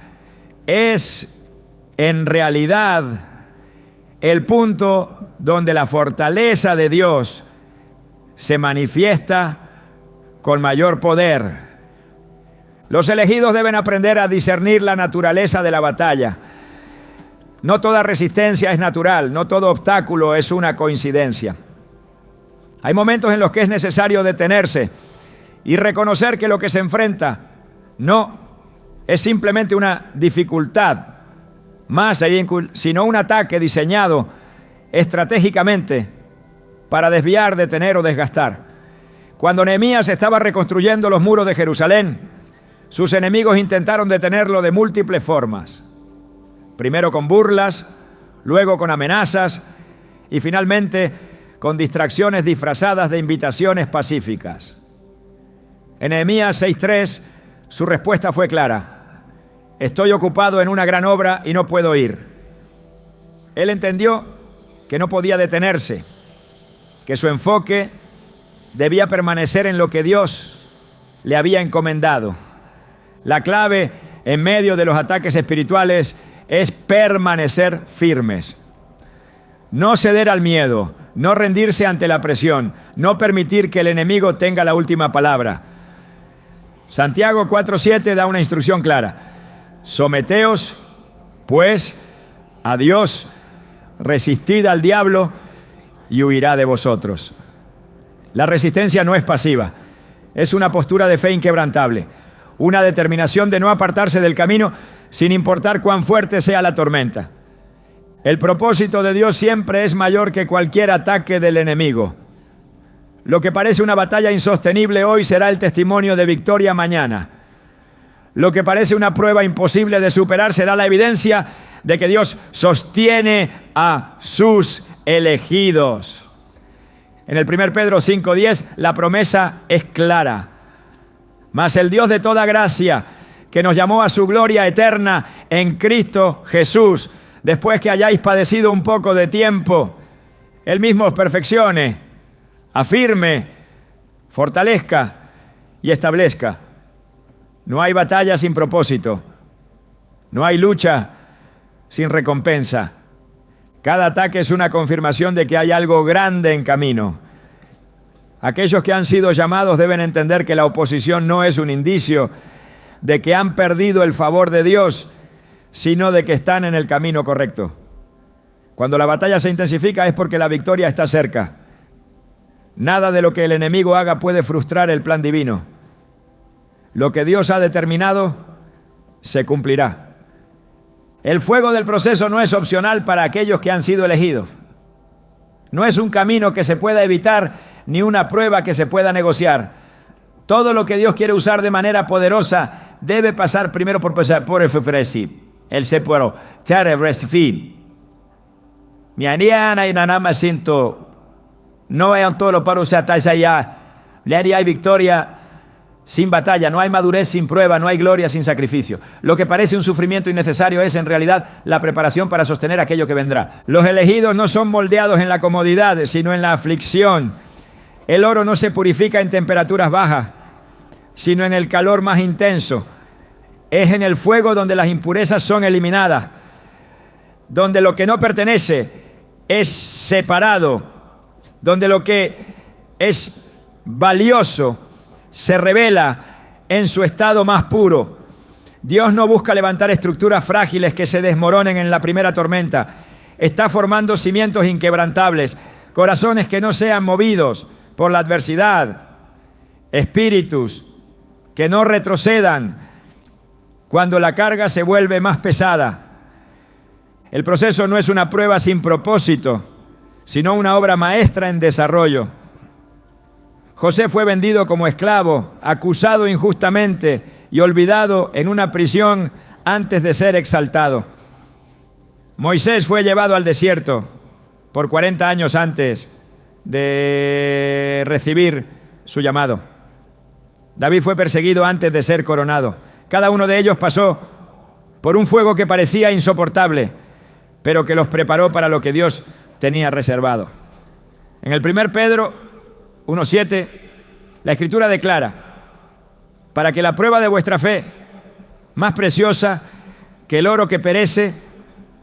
es en realidad el punto donde la fortaleza de Dios se manifiesta con mayor poder. Los elegidos deben aprender a discernir la naturaleza de la batalla. No toda resistencia es natural, no todo obstáculo es una coincidencia. Hay momentos en los que es necesario detenerse y reconocer que lo que se enfrenta no es simplemente una dificultad más, sino un ataque diseñado estratégicamente para desviar, detener o desgastar. Cuando Nehemías estaba reconstruyendo los muros de Jerusalén, sus enemigos intentaron detenerlo de múltiples formas. Primero con burlas, luego con amenazas y finalmente con distracciones disfrazadas de invitaciones pacíficas. En Nehemías 6:3, su respuesta fue clara: estoy ocupado en una gran obra y no puedo ir. Él entendió que no podía detenerse, que su enfoque debía permanecer en lo que Dios le había encomendado. La clave en medio de los ataques espirituales es permanecer firmes. No ceder al miedo, no rendirse ante la presión, no permitir que el enemigo tenga la última palabra. Santiago 4:7 da una instrucción clara: someteos, pues, a Dios, resistid al diablo y huirá de vosotros. La resistencia no es pasiva, es una postura de fe inquebrantable, una determinación de no apartarse del camino sin importar cuán fuerte sea la tormenta. El propósito de Dios siempre es mayor que cualquier ataque del enemigo. Lo que parece una batalla insostenible hoy será el testimonio de victoria mañana. Lo que parece una prueba imposible de superar será la evidencia de que Dios sostiene a sus elegidos. En el 1 Pedro 5:10 la promesa es clara. Mas el Dios de toda gracia, que nos llamó a su gloria eterna en Cristo Jesús, después que hayáis padecido un poco de tiempo, Él mismo os perfeccione, afirme, fortalezca y establezca. No hay batalla sin propósito. No hay lucha sin recompensa. Cada ataque es una confirmación de que hay algo grande en camino. Aquellos que han sido llamados deben entender que la oposición no es un indicio de que han perdido el favor de Dios, sino de que están en el camino correcto. Cuando la batalla se intensifica es porque la victoria está cerca. Nada de lo que el enemigo haga puede frustrar el plan divino. Lo que Dios ha determinado se cumplirá. El fuego del proceso no es opcional para aquellos que han sido elegidos. No es un camino que se pueda evitar ni una prueba que se pueda negociar. Todo lo que Dios quiere usar de manera poderosa debe pasar primero por el fufresi. El separo, tare breastfeed. Mi aniana y nanama siento, no hay un toro para usar tais allá. Le hay victoria sin batalla, no hay madurez sin prueba, no hay gloria sin sacrificio. Lo que parece un sufrimiento innecesario es en realidad la preparación para sostener aquello que vendrá. Los elegidos no son moldeados en la comodidad, sino en la aflicción. El oro no se purifica en temperaturas bajas, sino en el calor más intenso. Es en el fuego donde las impurezas son eliminadas, donde lo que no pertenece es separado, donde lo que es valioso se revela en su estado más puro. Dios no busca levantar estructuras frágiles que se desmoronen en la primera tormenta. Está formando cimientos inquebrantables, corazones que no sean movidos por la adversidad, espíritus que no retrocedan cuando la carga se vuelve más pesada. El proceso no es una prueba sin propósito, sino una obra maestra en desarrollo. José fue vendido como esclavo, acusado injustamente y olvidado en una prisión antes de ser exaltado. Moisés fue llevado al desierto por 40 años antes de recibir su llamado. David fue perseguido antes de ser coronado. Cada uno de ellos pasó por un fuego que parecía insoportable, pero que los preparó para lo que Dios tenía reservado. En el 1 Pedro 1:7, la Escritura declara: para que la prueba de vuestra fe, más preciosa que el oro que perece,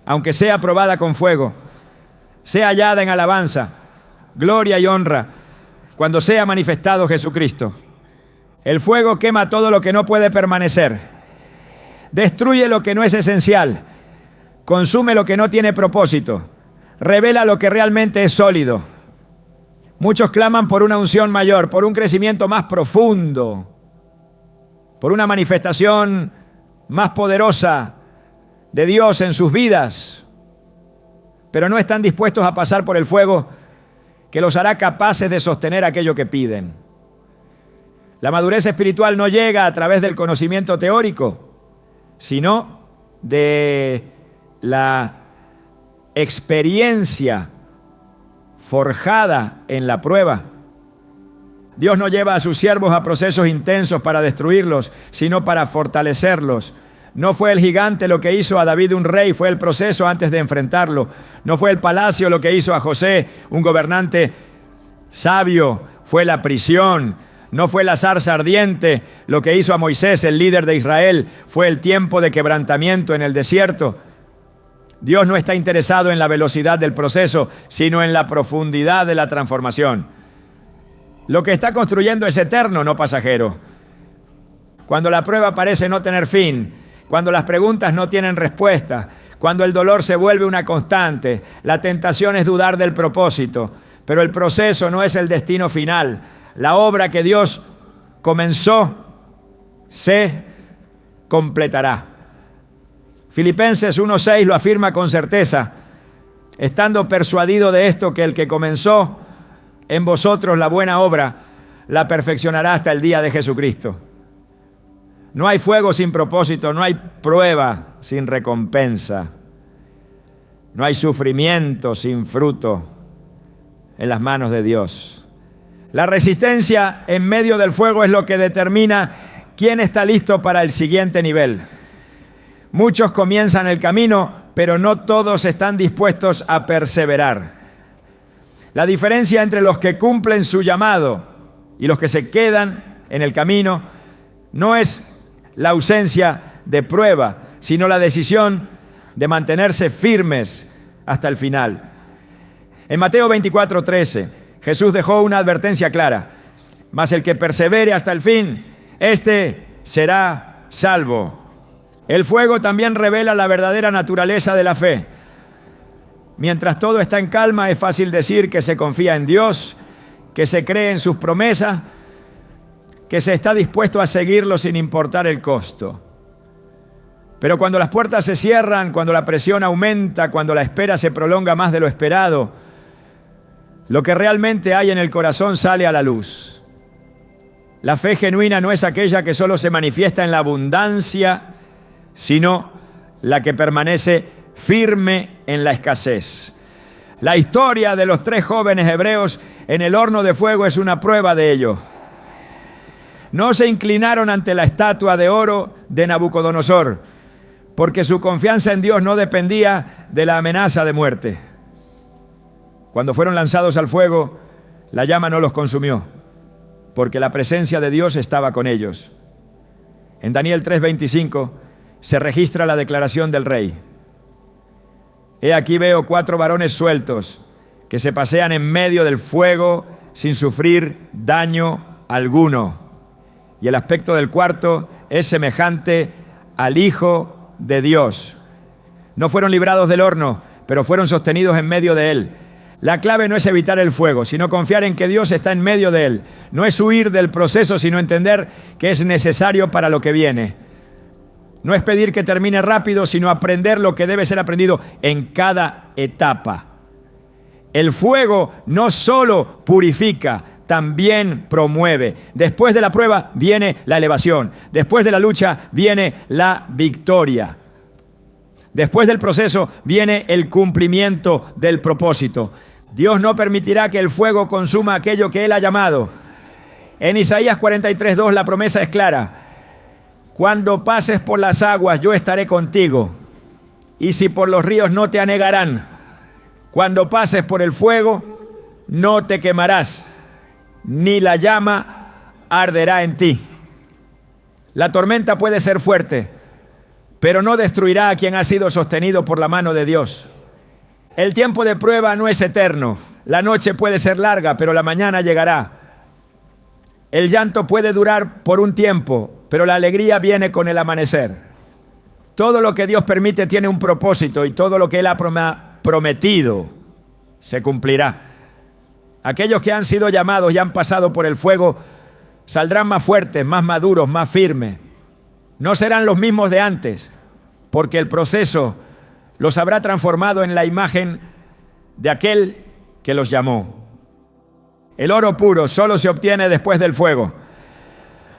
aunque sea probada con fuego, sea hallada en alabanza, gloria y honra, cuando sea manifestado Jesucristo. El fuego quema todo lo que no puede permanecer, destruye lo que no es esencial, consume lo que no tiene propósito, revela lo que realmente es sólido. Muchos claman por una unción mayor, por un crecimiento más profundo, por una manifestación más poderosa de Dios en sus vidas, pero no están dispuestos a pasar por el fuego que los hará capaces de sostener aquello que piden. La madurez espiritual no llega a través del conocimiento teórico, sino de la experiencia forjada en la prueba. Dios no lleva a sus siervos a procesos intensos para destruirlos, sino para fortalecerlos. No fue el gigante lo que hizo a David un rey, fue el proceso antes de enfrentarlo. No fue el palacio lo que hizo a José un gobernante sabio, fue la prisión. No fue la zarza ardiente lo que hizo a Moisés, el líder de Israel, fue el tiempo de quebrantamiento en el desierto. Dios no está interesado en la velocidad del proceso, sino en la profundidad de la transformación. Lo que está construyendo es eterno, no pasajero. Cuando la prueba parece no tener fin, cuando las preguntas no tienen respuesta, cuando el dolor se vuelve una constante, la tentación es dudar del propósito, pero el proceso no es el destino final. La obra que Dios comenzó se completará. Filipenses 1:6 lo afirma con certeza. estando persuadido de esto, que el que comenzó en vosotros la buena obra, la perfeccionará hasta el día de Jesucristo. No hay fuego sin propósito, no hay prueba sin recompensa, no hay sufrimiento sin fruto en las manos de Dios. La resistencia en medio del fuego es lo que determina quién está listo para el siguiente nivel. Muchos comienzan el camino, pero no todos están dispuestos a perseverar. La diferencia entre los que cumplen su llamado y los que se quedan en el camino no es la ausencia de prueba, sino la decisión de mantenerse firmes hasta el final. En Mateo 24:13, Jesús dejó una advertencia clara: mas el que persevere hasta el fin, éste será salvo. El fuego también revela la verdadera naturaleza de la fe. Mientras todo está en calma, es fácil decir que se confía en Dios, que se cree en sus promesas, que se está dispuesto a seguirlo sin importar el costo. Pero cuando las puertas se cierran, cuando la presión aumenta, cuando la espera se prolonga más de lo esperado, lo que realmente hay en el corazón sale a la luz. La fe genuina no es aquella que solo se manifiesta en la abundancia, sino la que permanece firme en la escasez. La historia de los 3 jóvenes hebreos en el horno de fuego es una prueba de ello. No se inclinaron ante la estatua de oro de Nabucodonosor, porque su confianza en Dios no dependía de la amenaza de muerte. Cuando fueron lanzados al fuego, la llama no los consumió, porque la presencia de Dios estaba con ellos. En Daniel 3:25 se registra la declaración del rey: he aquí veo 4 varones sueltos que se pasean en medio del fuego sin sufrir daño alguno. Y el aspecto del cuarto es semejante al Hijo de Dios. No fueron librados del horno, pero fueron sostenidos en medio de él. La clave no es evitar el fuego, sino confiar en que Dios está en medio de él. No es huir del proceso, sino entender que es necesario para lo que viene. No es pedir que termine rápido, sino aprender lo que debe ser aprendido en cada etapa. El fuego no solo purifica, también promueve. Después de la prueba viene la elevación. Después de la lucha viene la victoria. Después del proceso viene el cumplimiento del propósito. Dios no permitirá que el fuego consuma aquello que Él ha llamado. En Isaías 43:2 la promesa es clara: cuando pases por las aguas, yo estaré contigo, y si por los ríos, no te anegarán. Cuando pases por el fuego, no te quemarás, ni la llama arderá en ti. La tormenta puede ser fuerte, pero no destruirá a quien ha sido sostenido por la mano de Dios. El tiempo de prueba no es eterno. La noche puede ser larga, pero la mañana llegará. El llanto puede durar por un tiempo, pero la alegría viene con el amanecer. Todo lo que Dios permite tiene un propósito, y todo lo que Él ha prometido se cumplirá. Aquellos que han sido llamados y han pasado por el fuego saldrán más fuertes, más maduros, más firmes. No serán los mismos de antes, porque el proceso los habrá transformado en la imagen de aquel que los llamó. El oro puro solo se obtiene después del fuego.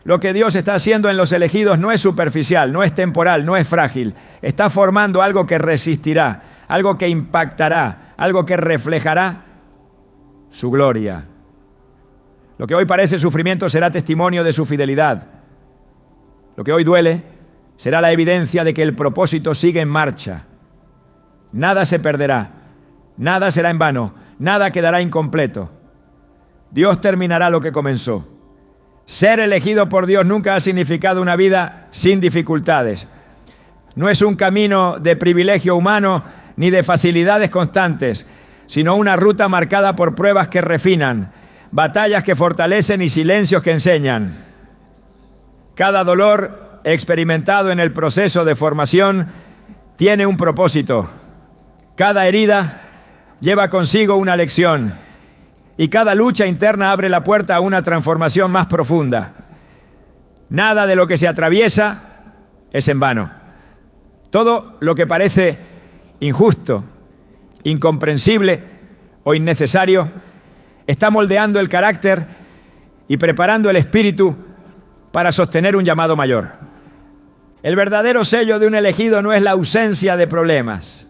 Lo que Dios está haciendo en los elegidos no es superficial, no es temporal, no es frágil. Está formando algo que resistirá, algo que impactará, algo que reflejará su gloria. Lo que hoy parece sufrimiento será testimonio de su fidelidad. Lo que hoy duele será la evidencia de que el propósito sigue en marcha. Nada se perderá, nada será en vano, nada quedará incompleto. Dios terminará lo que comenzó. Ser elegido por Dios nunca ha significado una vida sin dificultades. No es un camino de privilegio humano ni de facilidades constantes, sino una ruta marcada por pruebas que refinan, batallas que fortalecen y silencios que enseñan. Cada dolor experimentado en el proceso de formación tiene un propósito. Cada herida lleva consigo una lección, y cada lucha interna abre la puerta a una transformación más profunda. Nada de lo que se atraviesa es en vano. Todo lo que parece injusto incomprensible o innecesario, está moldeando el carácter y preparando el espíritu para sostener un llamado mayor. El verdadero sello de un elegido no es la ausencia de problemas,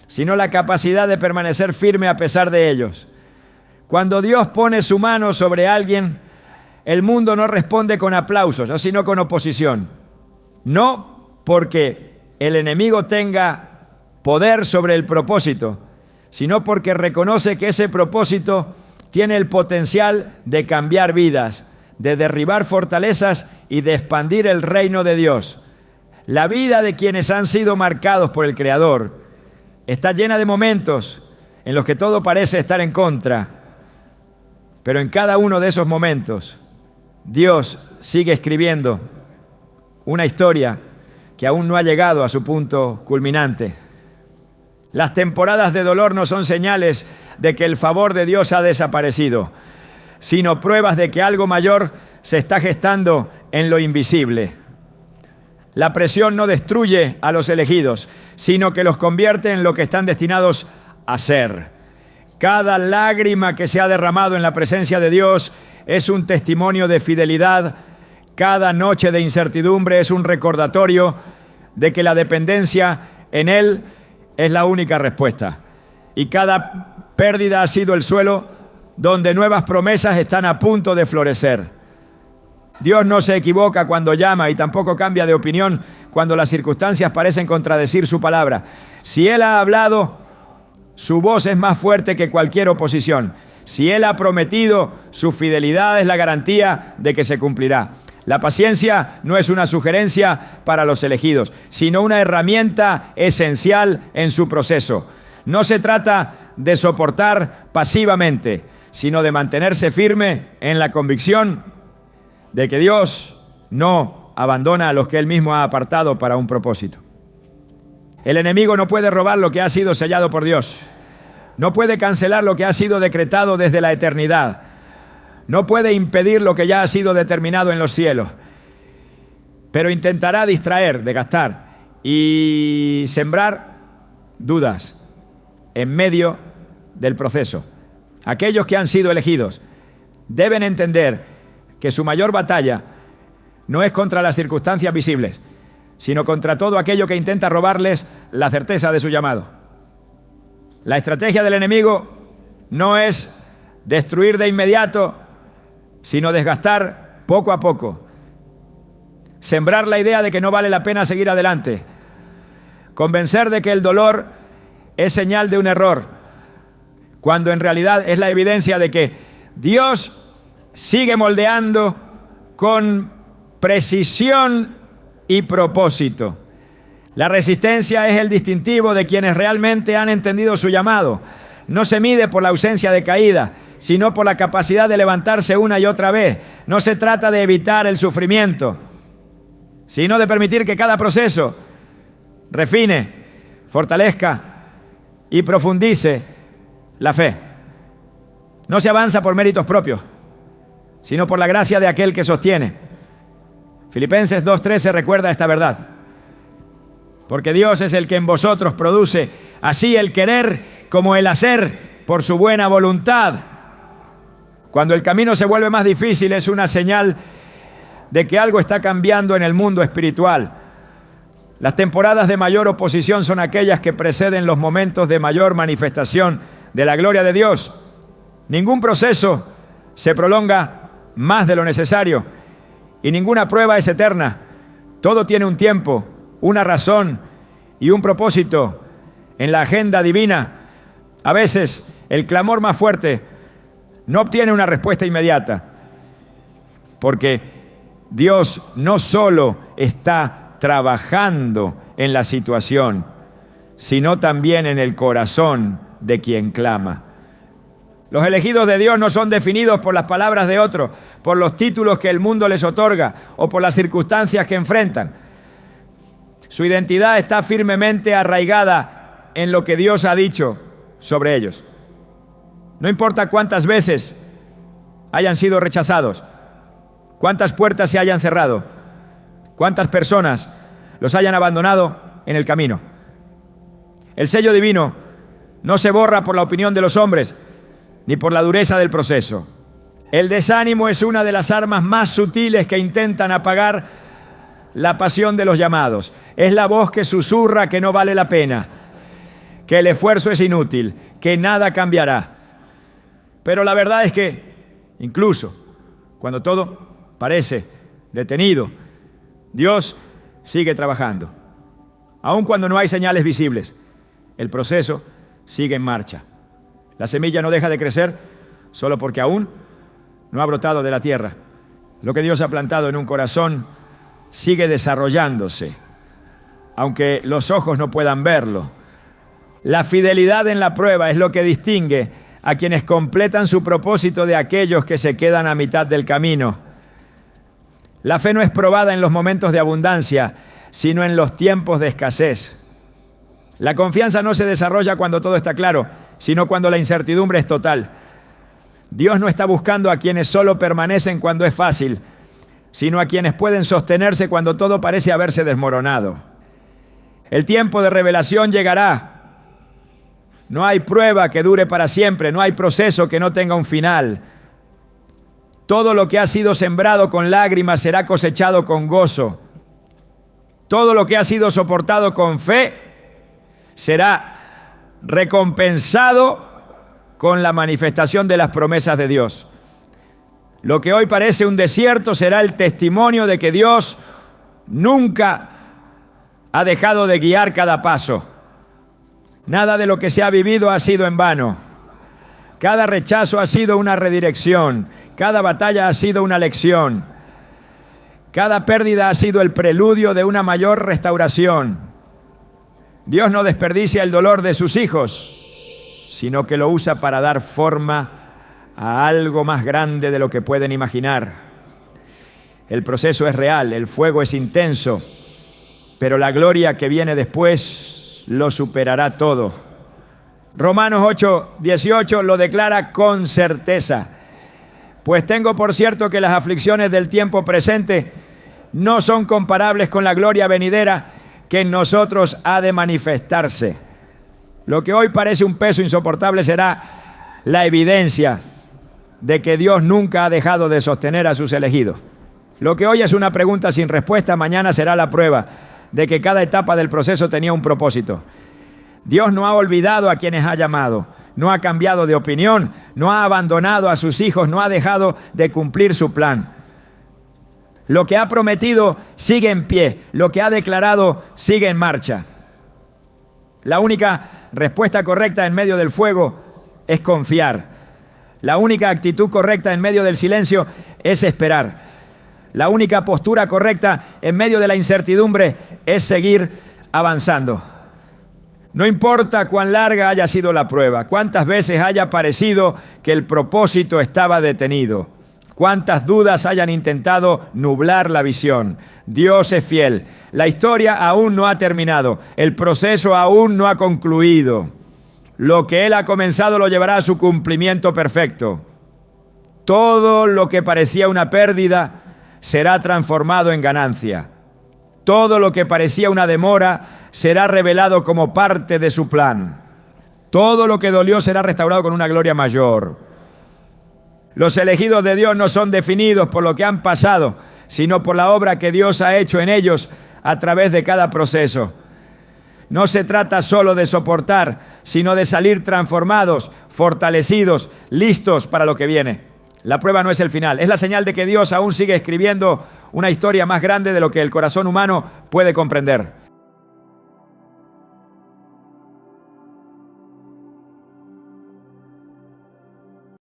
sino la capacidad de permanecer firme a pesar de ellos. Cuando Dios pone su mano sobre alguien, el mundo no responde con aplausos, sino con oposición. No porque el enemigo tenga poder sobre el propósito, sino porque reconoce que ese propósito tiene el potencial de cambiar vidas, de derribar fortalezas y de expandir el reino de Dios. La vida de quienes han sido marcados por el Creador está llena de momentos en los que todo parece estar en contra, pero en cada uno de esos momentos Dios sigue escribiendo una historia que aún no ha llegado a su punto culminante. Las temporadas de dolor no son señales de que el favor de Dios ha desaparecido, sino pruebas de que algo mayor se está gestando en lo invisible. La presión no destruye a los elegidos, sino que los convierte en lo que están destinados a ser. Cada lágrima que se ha derramado en la presencia de Dios es un testimonio de fidelidad. Cada noche de incertidumbre es un recordatorio de que la dependencia en Él es la única respuesta. Y cada pérdida ha sido el suelo donde nuevas promesas están a punto de florecer. Dios no se equivoca cuando llama y tampoco cambia de opinión cuando las circunstancias parecen contradecir su palabra. Si Él ha hablado, su voz es más fuerte que cualquier oposición. Si Él ha prometido, su fidelidad es la garantía de que se cumplirá. La paciencia no es una sugerencia para los elegidos, sino una herramienta esencial en su proceso. No se trata de soportar pasivamente, sino de mantenerse firme en la convicción de que Dios no abandona a los que Él mismo ha apartado para un propósito. El enemigo no puede robar lo que ha sido sellado por Dios. No puede cancelar lo que ha sido decretado desde la eternidad. No puede impedir lo que ya ha sido determinado en los cielos. Pero intentará distraer, desgastar y sembrar dudas en medio del proceso. Aquellos que han sido elegidos deben entender que su mayor batalla no es contra las circunstancias visibles, sino contra todo aquello que intenta robarles la certeza de su llamado. La estrategia del enemigo no es destruir de inmediato, sino desgastar poco a poco. Sembrar la idea de que no vale la pena seguir adelante. Convencer de que el dolor es señal de un error, cuando en realidad es la evidencia de que Dios sigue moldeando con precisión y propósito. La resistencia es el distintivo de quienes realmente han entendido su llamado. No se mide por la ausencia de caída, sino por la capacidad de levantarse una y otra vez. No se trata de evitar el sufrimiento, sino de permitir que cada proceso refine, fortalezca y profundice la fe. No se avanza por méritos propios, sino por la gracia de aquel que sostiene. Filipenses 2:13 recuerda esta verdad. Porque Dios es el que en vosotros produce así el querer como el hacer por su buena voluntad. Cuando el camino se vuelve más difícil es una señal de que algo está cambiando en el mundo espiritual. Las temporadas de mayor oposición son aquellas que preceden los momentos de mayor manifestación de la gloria de Dios. Ningún proceso se prolonga más de lo necesario y ninguna prueba es eterna. Todo tiene un tiempo, una razón y un propósito en la agenda divina. A veces el clamor más fuerte no obtiene una respuesta inmediata, porque Dios no solo está trabajando en la situación, sino también en el corazón de quien clama. Los elegidos de Dios no son definidos por las palabras de otros, por los títulos que el mundo les otorga o por las circunstancias que enfrentan. Su identidad está firmemente arraigada en lo que Dios ha dicho sobre ellos. No importa cuántas veces hayan sido rechazados, cuántas puertas se hayan cerrado, cuántas personas los hayan abandonado en el camino. El sello divino No se borra por la opinión de los hombres, ni por la dureza del proceso. El desánimo es una de las armas más sutiles que intentan apagar la pasión de los llamados. Es la voz que susurra que no vale la pena, que el esfuerzo es inútil, que nada cambiará. Pero la verdad es que, incluso cuando todo parece detenido, Dios sigue trabajando. Aun cuando no hay señales visibles, el proceso sigue en marcha. La semilla no deja de crecer solo porque aún no ha brotado de la tierra. Lo que Dios ha plantado en un corazón sigue desarrollándose, aunque los ojos no puedan verlo. La fidelidad en la prueba es lo que distingue a quienes completan su propósito de aquellos que se quedan a mitad del camino. La fe no es probada en los momentos de abundancia, sino en los tiempos de escasez. La confianza no se desarrolla cuando todo está claro, sino cuando la incertidumbre es total. Dios no está buscando a quienes solo permanecen cuando es fácil, sino a quienes pueden sostenerse cuando todo parece haberse desmoronado. El tiempo de revelación llegará. No hay prueba que dure para siempre, no hay proceso que no tenga un final. Todo lo que ha sido sembrado con lágrimas será cosechado con gozo. Todo lo que ha sido soportado con fe será recompensado con la manifestación de las promesas de Dios. Lo que hoy parece un desierto será el testimonio de que Dios nunca ha dejado de guiar cada paso. Nada de lo que se ha vivido ha sido en vano. Cada rechazo ha sido una redirección. Cada batalla ha sido una lección. Cada pérdida ha sido el preludio de una mayor restauración. Dios no desperdicia el dolor de sus hijos, sino que lo usa para dar forma a algo más grande de lo que pueden imaginar. El proceso es real, el fuego es intenso, pero la gloria que viene después lo superará todo. Romanos 8:18 lo declara con certeza. Pues tengo por cierto que las aflicciones del tiempo presente no son comparables con la gloria venidera que en nosotros ha de manifestarse. Lo que hoy parece un peso insoportable será la evidencia de que Dios nunca ha dejado de sostener a sus elegidos. Lo que hoy es una pregunta sin respuesta, mañana será la prueba de que cada etapa del proceso tenía un propósito. Dios no ha olvidado a quienes ha llamado, no ha cambiado de opinión, no ha abandonado a sus hijos, no ha dejado de cumplir su plan. Lo que ha prometido sigue en pie, lo que ha declarado sigue en marcha. La única respuesta correcta en medio del fuego es confiar. La única actitud correcta en medio del silencio es esperar. La única postura correcta en medio de la incertidumbre es seguir avanzando. No importa cuán larga haya sido la prueba, cuántas veces haya parecido que el propósito estaba detenido, cuántas dudas hayan intentado nublar la visión. Dios es fiel. La historia aún no ha terminado. El proceso aún no ha concluido. Lo que Él ha comenzado lo llevará a su cumplimiento perfecto. Todo lo que parecía una pérdida será transformado en ganancia. Todo lo que parecía una demora será revelado como parte de su plan. Todo lo que dolió será restaurado con una gloria mayor. Los elegidos de Dios no son definidos por lo que han pasado, sino por la obra que Dios ha hecho en ellos a través de cada proceso. No se trata solo de soportar, sino de salir transformados, fortalecidos, listos para lo que viene. La prueba no es el final, es la señal de que Dios aún sigue escribiendo una historia más grande de lo que el corazón humano puede comprender.